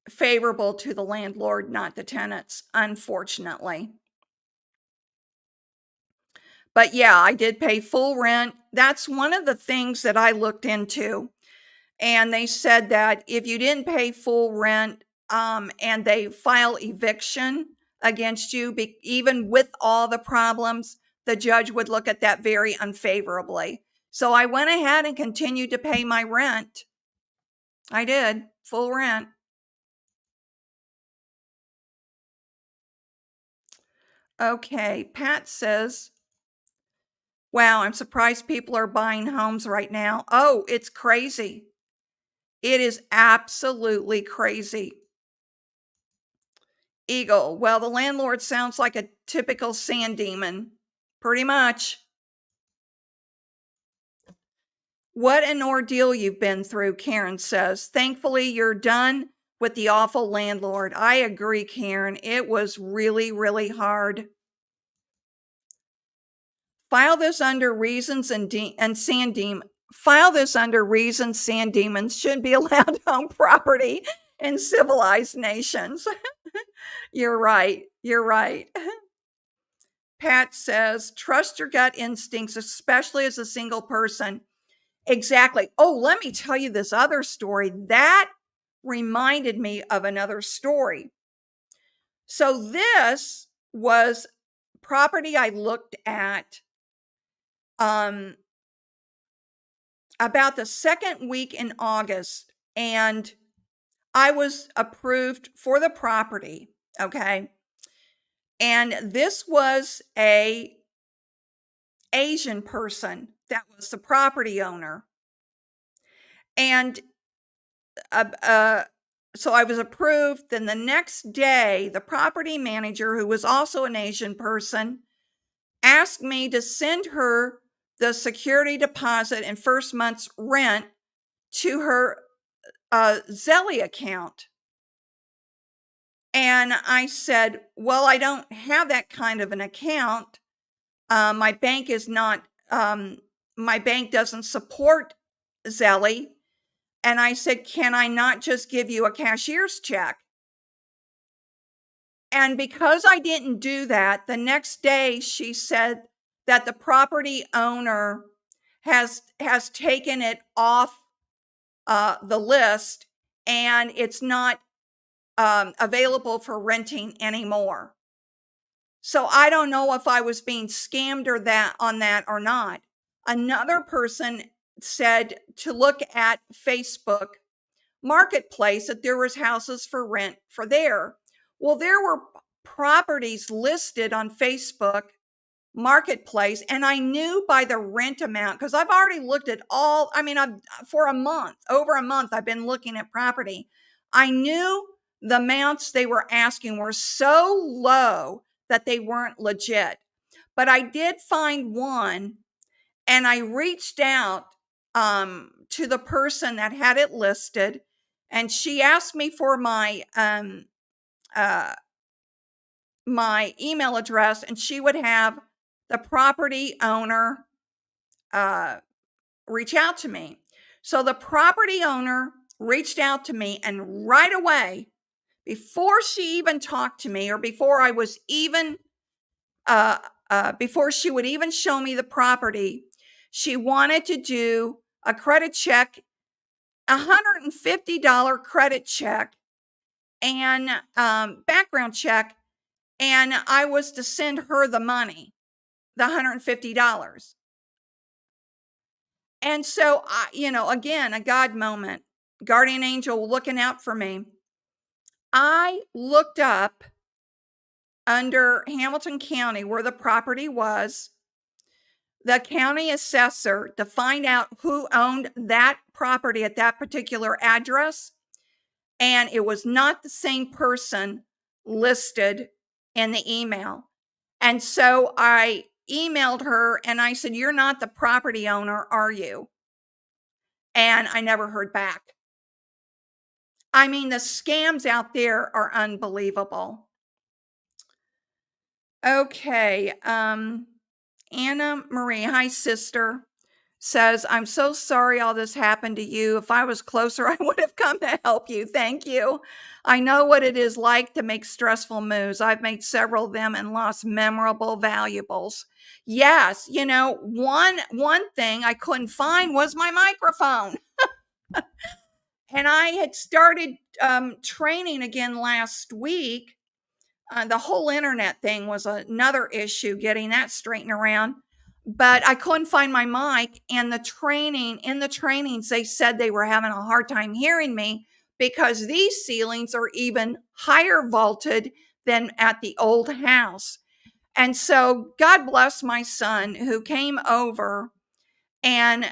favorable to the landlord, not the tenants, unfortunately. But yeah, I did pay full rent. That's one of the things that I looked into. And they said that if you didn't pay full rent, and they file eviction against you, even with all the problems, the judge would look at that very unfavorably. So I went ahead and continued to pay my rent. I did full rent. Okay, Pat says, wow, I'm surprised people are buying homes right now. Oh, it's crazy. It is absolutely crazy. Eagle, well, the landlord sounds like a typical sand demon. Pretty much. What an ordeal you've been through, Karen says. Thankfully, you're done with the awful landlord. I agree, Karen. It was really, really hard. File this under reasons and sand demon. File this under reasons sand demons should be allowed home property in civilized nations. You're right. You're right. Pat says, trust your gut instincts, especially as a single person. Exactly. Oh, let me tell you this other story. That reminded me of another story. So, this was property I looked at um, about the second week in August, and I was approved for the property. Okay. And this was a Asian person that was the property owner. And uh, uh, so I was approved. Then the next day, the property manager, who was also an Asian person, asked me to send her the security deposit and first month's rent to her Zelle account. And I said, well, I don't have that kind of an account. My bank is not, my bank doesn't support Zelle. And I said, can I not just give you a cashier's check? And because I didn't do that, the next day she said that the property owner has taken it off the list, and it's not available for renting anymore. So I don't know if I was being scammed on that or not. Another person said to look at Facebook Marketplace that there was houses for rent for there. Well, there were properties listed on Facebook Marketplace, and I knew by the rent amount, because I've already looked at all. I mean, for a month, over a month, I've been looking at property. I knew the amounts they were asking were so low that they weren't legit. But I did find one, and I reached out to the person that had it listed, and she asked me for uh, my email address, and she would have the property owner reach out to me. So the property owner reached out to me, and right away, before she even talked to me, or before I was even before she would even show me the property, she wanted to do a credit check, $150 credit check, and background check, and I was to send her the money, the $150. And so again, a God moment, guardian angel looking out for me. I looked up under Hamilton County where the property was, the county assessor, to find out who owned that property at that particular address. And it was not the same person listed in the email. And so I emailed her and I said, you're not the property owner, are you? and I never heard back. I mean, the scams out there are unbelievable. Okay, Anna Marie, hi sister, says, "I'm so sorry all this happened to you. If I was closer, I would have come to help you. Thank you. I know what it is like to make stressful moves. I've made several of them and lost memorable valuables." Yes, one thing I couldn't find was my microphone. And I had started training again last week. The whole internet thing was another issue, getting that straightened around. But I couldn't find my mic, and in the trainings, they said they were having a hard time hearing me because these ceilings are even higher vaulted than at the old house. And so, God bless my son who came over, and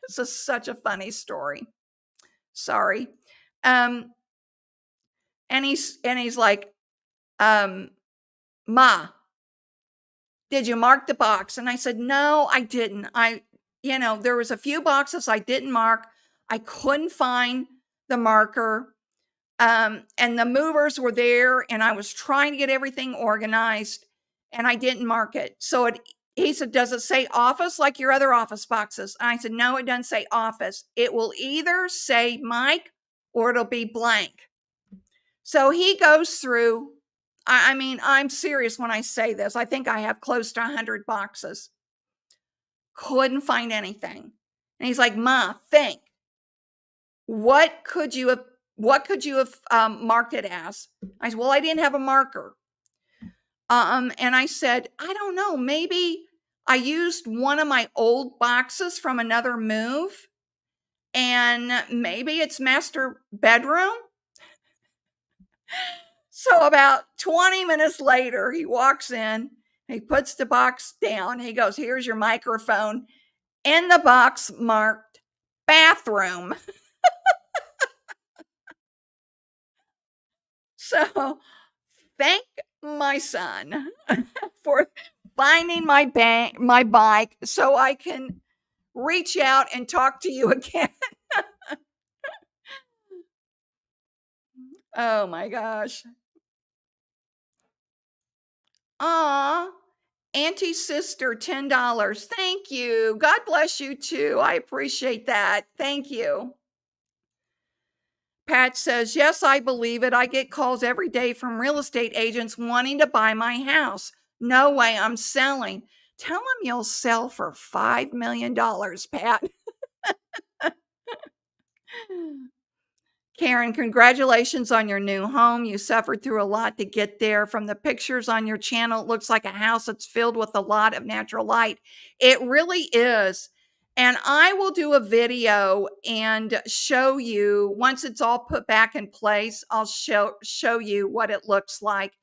this is such a funny story. Sorry. Um, and he's like, "Ma, did you mark the box?" And I said, "No, I didn't. There was a few boxes I didn't mark. I couldn't find the marker. And the movers were there, and I was trying to get everything organized, and I didn't mark it." He said, "Does it say office like your other office boxes?" And I said, "No, it doesn't say office. It will either say Mike or it'll be blank." So he goes through. I mean, I'm serious when I say this. I think I have close to 100 boxes. Couldn't find anything. And he's like, "Ma, think. What could you have marked it as?" I said, "Well, I didn't have a marker." And I said, "I don't know. Maybe I used one of my old boxes from another move, and maybe it's master bedroom." So about 20 minutes later, he walks in, he puts the box down. He goes, "Here's your microphone." In the box marked bathroom. So thank my son for finding my bike so I can reach out and talk to you again. Oh my gosh. Aw. Auntie sister, $10. Thank you. God bless you too. I appreciate that. Thank you. Pat says, "Yes, I believe it. I get calls every day from real estate agents wanting to buy my house. No way I'm selling." Tell them you'll sell for $5 million, Pat. Karen, congratulations on your new home. You suffered through a lot to get there. From the pictures on your channel, it looks like a house that's filled with a lot of natural light. It really is. And I will do a video and show you once it's all put back in place. I'll show you what it looks like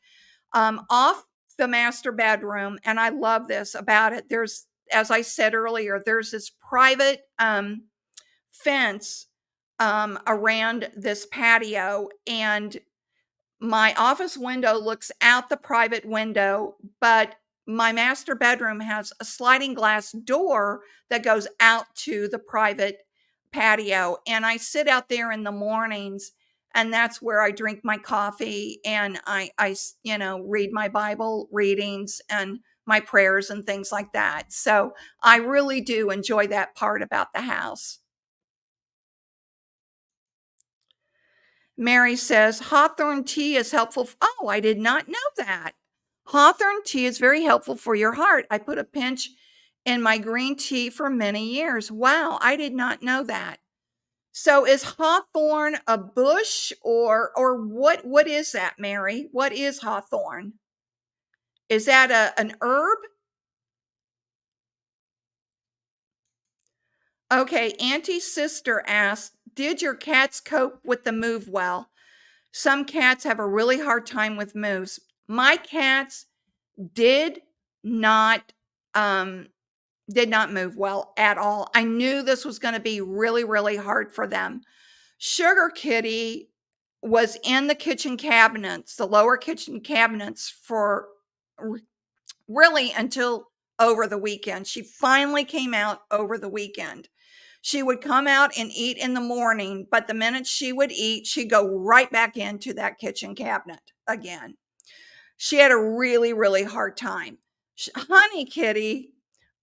off the master bedroom. And I love this about it. There's, as I said earlier, there's this private fence around this patio, and my office window looks out the private window, but my master bedroom has a sliding glass door that goes out to the private patio. And I sit out there in the mornings, and that's where I drink my coffee, and read my Bible readings and my prayers and things like that. So I really do enjoy that part about the house. Mary says, "Hawthorn tea is helpful." Oh, I did not know that. Hawthorn tea is very helpful for your heart. I put a pinch in my green tea for many years. Wow, I did not know that. So is hawthorn a bush or what is that, Mary? What is hawthorn? Is that an herb? Okay, Auntie's sister asked, "Did your cats cope with the move well?" Some cats have a really hard time with moves. My cats did not um did not move well at all. I knew this was going to be really really hard for them. Sugar Kitty was in the kitchen cabinets, the lower kitchen cabinets for really until over the weekend. She finally came out over the weekend. She would come out and eat in the morning, but the minute she would eat, she'd go right back into that kitchen cabinet again. She had a really, really hard time. Honey Kitty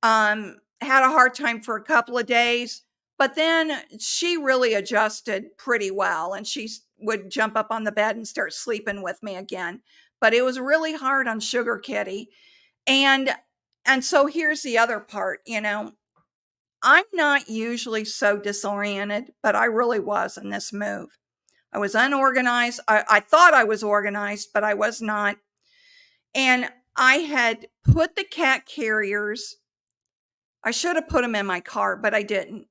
had a hard time for a couple of days, but then she really adjusted pretty well, and she would jump up on the bed and start sleeping with me again. But it was really hard on Sugar Kitty. And so here's the other part, I'm not usually so disoriented, but I really was in this move. I was unorganized. I thought I was organized, but I was not. And I had put the cat carriers, I should have put them in my car, but I didn't.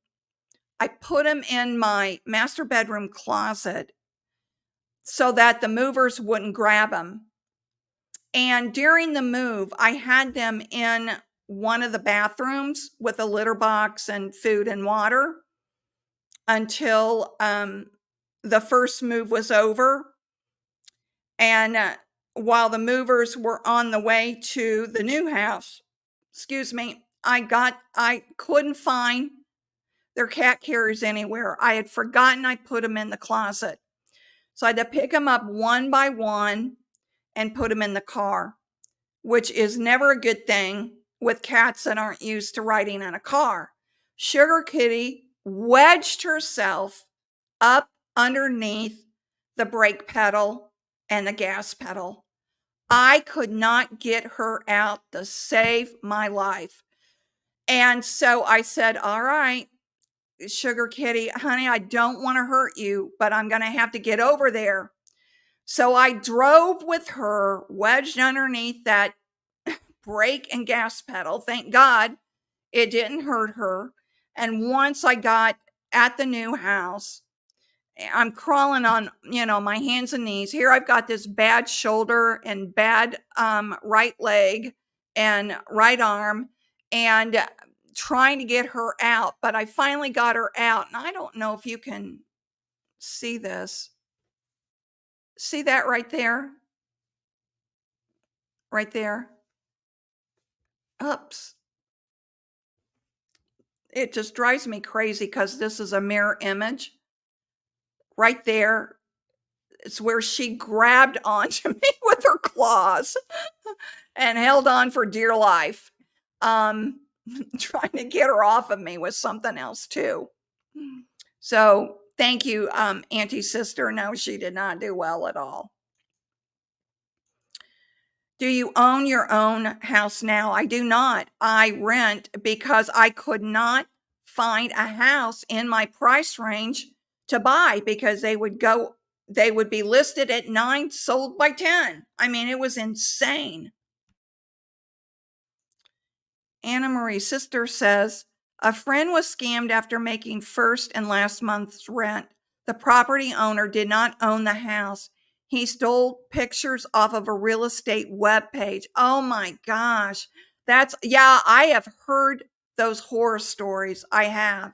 I put them in my master bedroom closet so that the movers wouldn't grab them. And during the move, I had them in one of the bathrooms with a litter box and food and water until the first move was over. And while the movers were on the way to the new house, excuse me, I couldn't find their cat carriers anywhere. I had forgotten I put them in the closet. So I had to pick them up one by one and put them in the car, which is never a good thing with cats that aren't used to riding in a car. Sugar Kitty wedged herself up underneath the brake pedal and the gas pedal. I could not get her out to save my life. And so I said, all right, Sugar Kitty, honey, I don't want to hurt you, but I'm going to have to get over there. So I drove with her wedged underneath that brake and gas pedal. Thank God it didn't hurt her. And once I got at the new house, I'm crawling on, my hands and knees. Here I've got this bad shoulder and bad right leg and right arm, and trying to get her out. But I finally got her out. And I don't know if you can see this. See that right there? Right there. Oops. It just drives me crazy because this is a mirror image. Right there, it's where she grabbed onto me with her claws and held on for dear life. Trying to get her off of me was something else too. So thank you, Auntie Sister. No, she did not do well at all. Do you own your own house now? I do not. I rent because I could not find a house in my price range to buy because they would be listed at 9, sold by 10. I mean, it was insane. Anna Marie's sister says, a friend was scammed after making first and last month's rent. The property owner did not own the house. He stole pictures off of a real estate webpage. Oh my gosh. I have heard those horror stories. I have.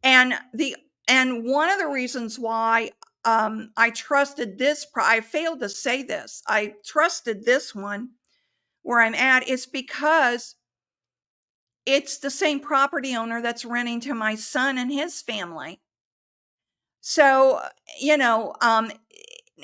And one of the reasons why I trusted I failed to say this. I trusted this one where I'm at is because it's the same property owner that's renting to my son and his family. So,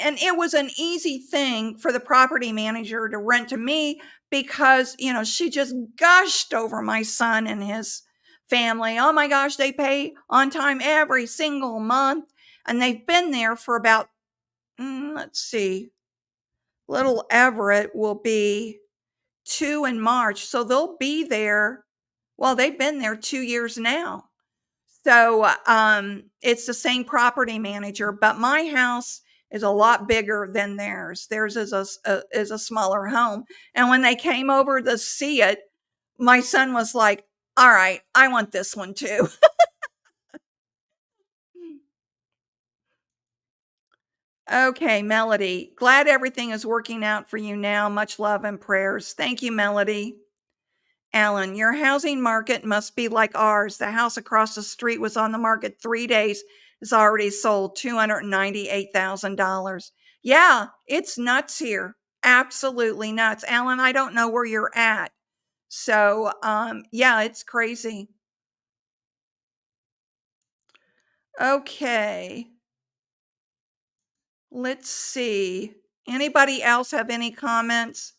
and it was an easy thing for the property manager to rent to me because, she just gushed over my son and his family. Oh my gosh, they pay on time every single month. And they've been there for about, let's see, little Everett will be 2 in March. So they'll be there. Well, they've been there 2 years now. So, it's the same property manager, but my house is a lot bigger than theirs. Theirs is a smaller home. And when they came over to see it, my son was like, all right, I want this one too. Okay, Melody. Glad everything is working out for you now. Much love and prayers. Thank you, Melody. Alan, your housing market must be like ours. The house across the street was on the market 3 days. It's already sold $298,000. Yeah, it's nuts here. Absolutely nuts. Alan, I don't know where you're at. So, yeah, it's crazy. Okay. Let's see. Anybody else have any comments?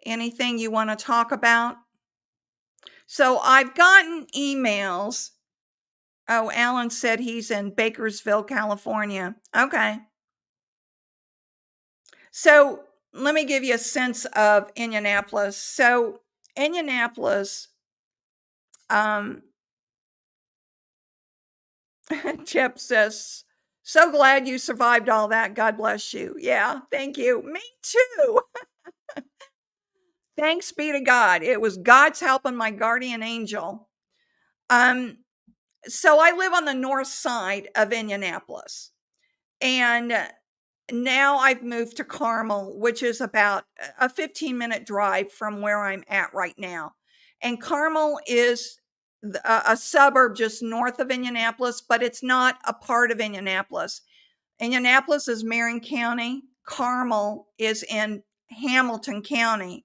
Anything you want to talk about? So I've gotten emails. Oh, Alan said he's in Bakersville, California. Okay. So let me give you a sense of Indianapolis. So Indianapolis, um, Chip says, so glad you survived all that. God bless you. Yeah, thank you. Me too. Thanks be to God. It was God's help and my guardian angel. Um, so I live on the north side of Indianapolis. And now I've moved to Carmel, which is about a 15-minute drive from where I'm at right now. And Carmel is a suburb just north of Indianapolis, but it's not a part of Indianapolis. Indianapolis is Marion County. Carmel is in Hamilton County.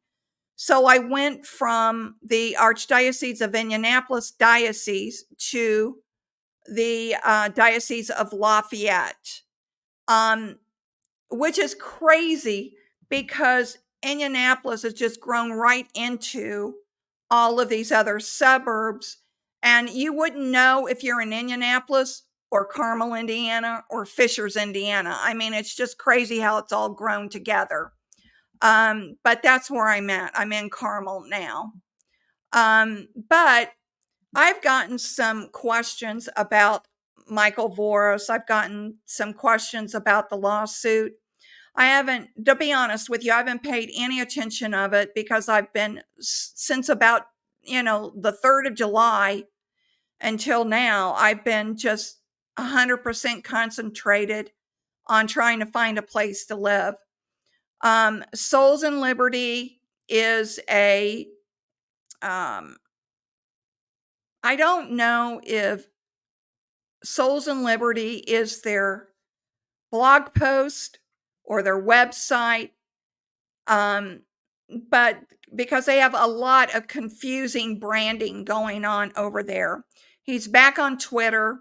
So I went from the Archdiocese of Indianapolis diocese to the Diocese of Lafayette, um, which is crazy because Indianapolis has just grown right into all of these other suburbs. And you wouldn't know if you're in Indianapolis or Carmel, Indiana, or Fishers, Indiana. I mean, it's just crazy how it's all grown together. But that's where I'm at. I'm in Carmel now. But I've gotten some questions about Michael Voros. I've gotten some questions about the lawsuit. I haven't, to be honest with you, I haven't paid any attention of it because I've been since about, the 3rd of July until now, I've been just 100% concentrated on trying to find a place to live. Souls and Liberty is um, I don't know if Souls and Liberty is their blog post or their website. But because they have a lot of confusing branding going on over there. He's back on Twitter.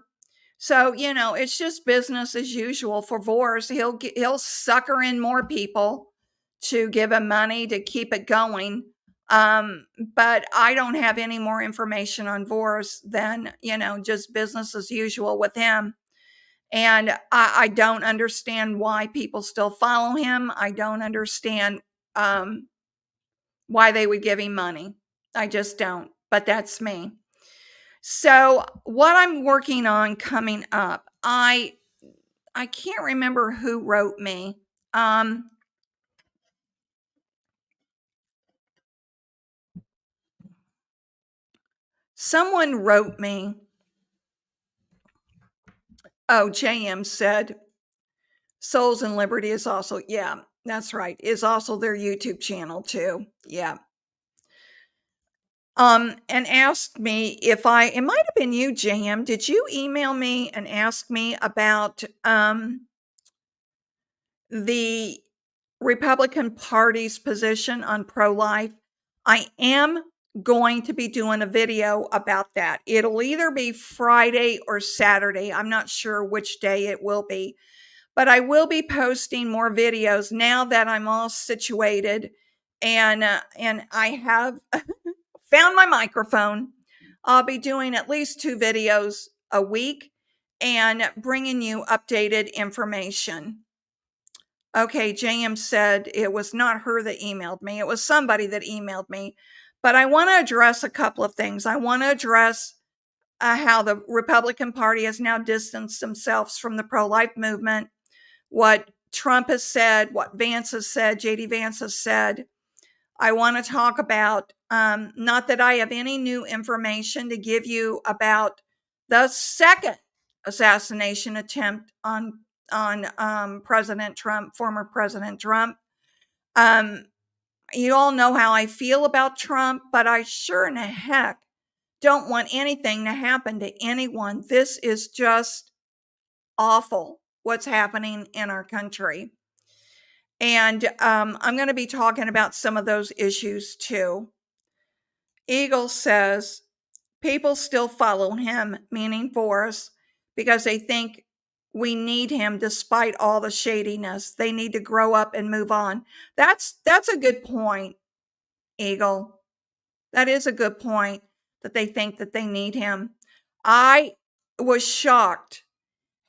So, it's just business as usual for Vors. He'll sucker in more people to give him money to keep it going. But I don't have any more information on Vors than, just business as usual with him. And I don't understand why people still follow him. I don't understand why they would give him money. I just don't, but that's me. So what I'm working on coming up, I can't remember who wrote me. Someone wrote me. Oh, JM said Souls and Liberty is also, yeah, that's right, is also their YouTube channel too. Yeah. And asked me if it might have been you, JM. Did you email me and ask me about the Republican Party's position on pro-life? I am going to be doing a video about that. It'll either be Friday or Saturday. I'm not sure which day it will be, but I will be posting more videos now that I'm all situated and I have found my microphone. I'll be doing at least 2 videos a week and bringing you updated information. Okay, JM said it was not her that emailed me. It was somebody that emailed me. But I want to address a couple of things. I want to address how the Republican Party has now distanced themselves from the pro-life movement, what Trump has said, what Vance has said, JD Vance has said. I want to talk about, not that I have any new information to give you about the second assassination attempt on President Trump, former President Trump. You all know how I feel about Trump, but I sure in the heck don't want anything to happen to anyone. This is just awful what's happening in our country. And I'm going to be talking about some of those issues too. Eagle says people still follow him, meaning Boris, because they think we need him despite all the shadiness. They need to grow up and move on. That's a good point, Eagle. That is a good point, that they think that they need him. I was shocked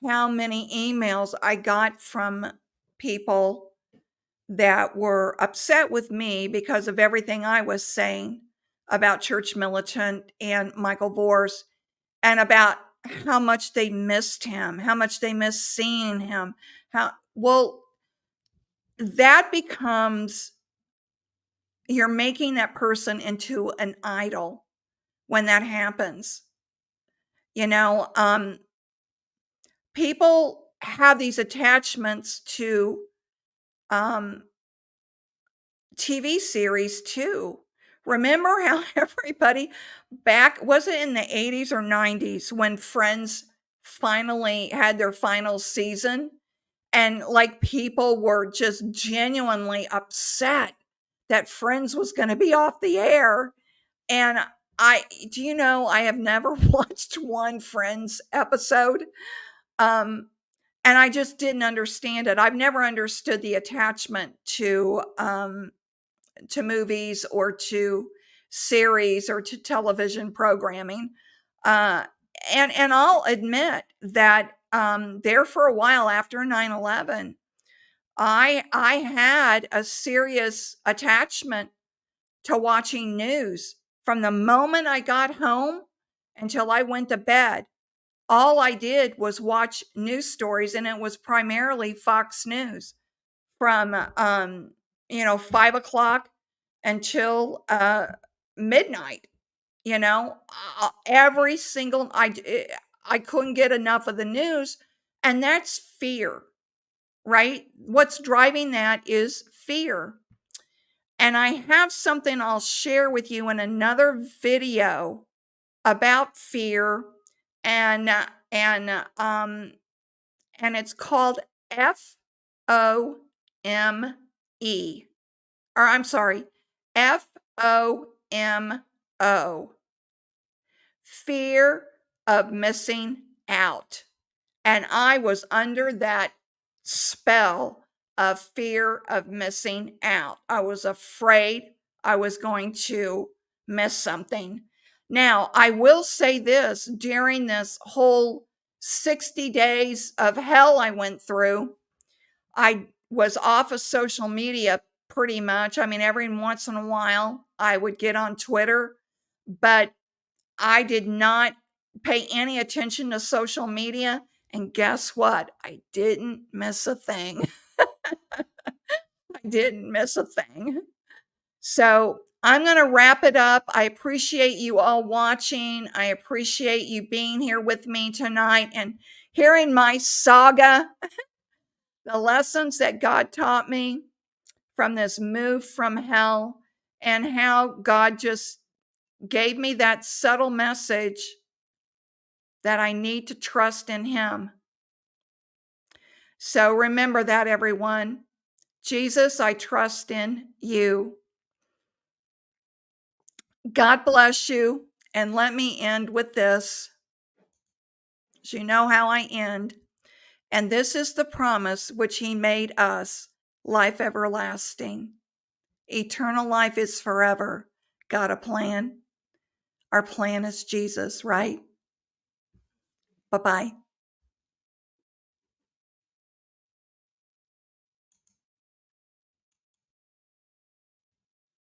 how many emails I got from people that were upset with me because of everything I was saying about Church Militant and Michael Vors, and about how much they missed him, how much they missed seeing him. Well, that becomes, you're making that person into an idol when that happens. You know, people have these attachments to um, TV series too. Remember how everybody back, was it in the 80s or 90s, when Friends finally had their final season? And like, people were just genuinely upset that Friends was going to be off the air. And do you know, I have never watched one Friends episode. Um, and I just didn't understand it. I've never understood the attachment to movies or to series or to television programming. Uh, and I'll admit that there for a while after 9/11, I had a serious attachment to watching news from the moment I got home until I went to bed. All I did was watch news stories, and it was primarily Fox News from 5 o'clock until midnight. Every single I couldn't get enough of the news, and that's fear, right? What's driving that is fear. And I have something I'll share with you in another video about fear, and and it's called FOME, or I'm sorry, FOMO, fear of missing out. And I was under that spell of fear of missing out. I was afraid I was going to miss something. Now, I will say this: during this whole 60 days of hell I went through, I was off of social media pretty much. I mean, every once in a while I would get on Twitter, but I did not pay any attention to social media. And guess what? I didn't miss a thing. I didn't miss a thing. So I'm going to wrap it up. I appreciate you all watching. I appreciate you being here with me tonight and hearing my saga, the lessons that God taught me from this move from hell, and how God just gave me that subtle message that I need to trust in him. So remember that, everyone. Jesus, I trust in you. God bless you. And let me end with this. As you know how I end. And this is the promise which he made us, life everlasting. Eternal life is forever. Got a plan? Our plan is Jesus, right? Bye-bye.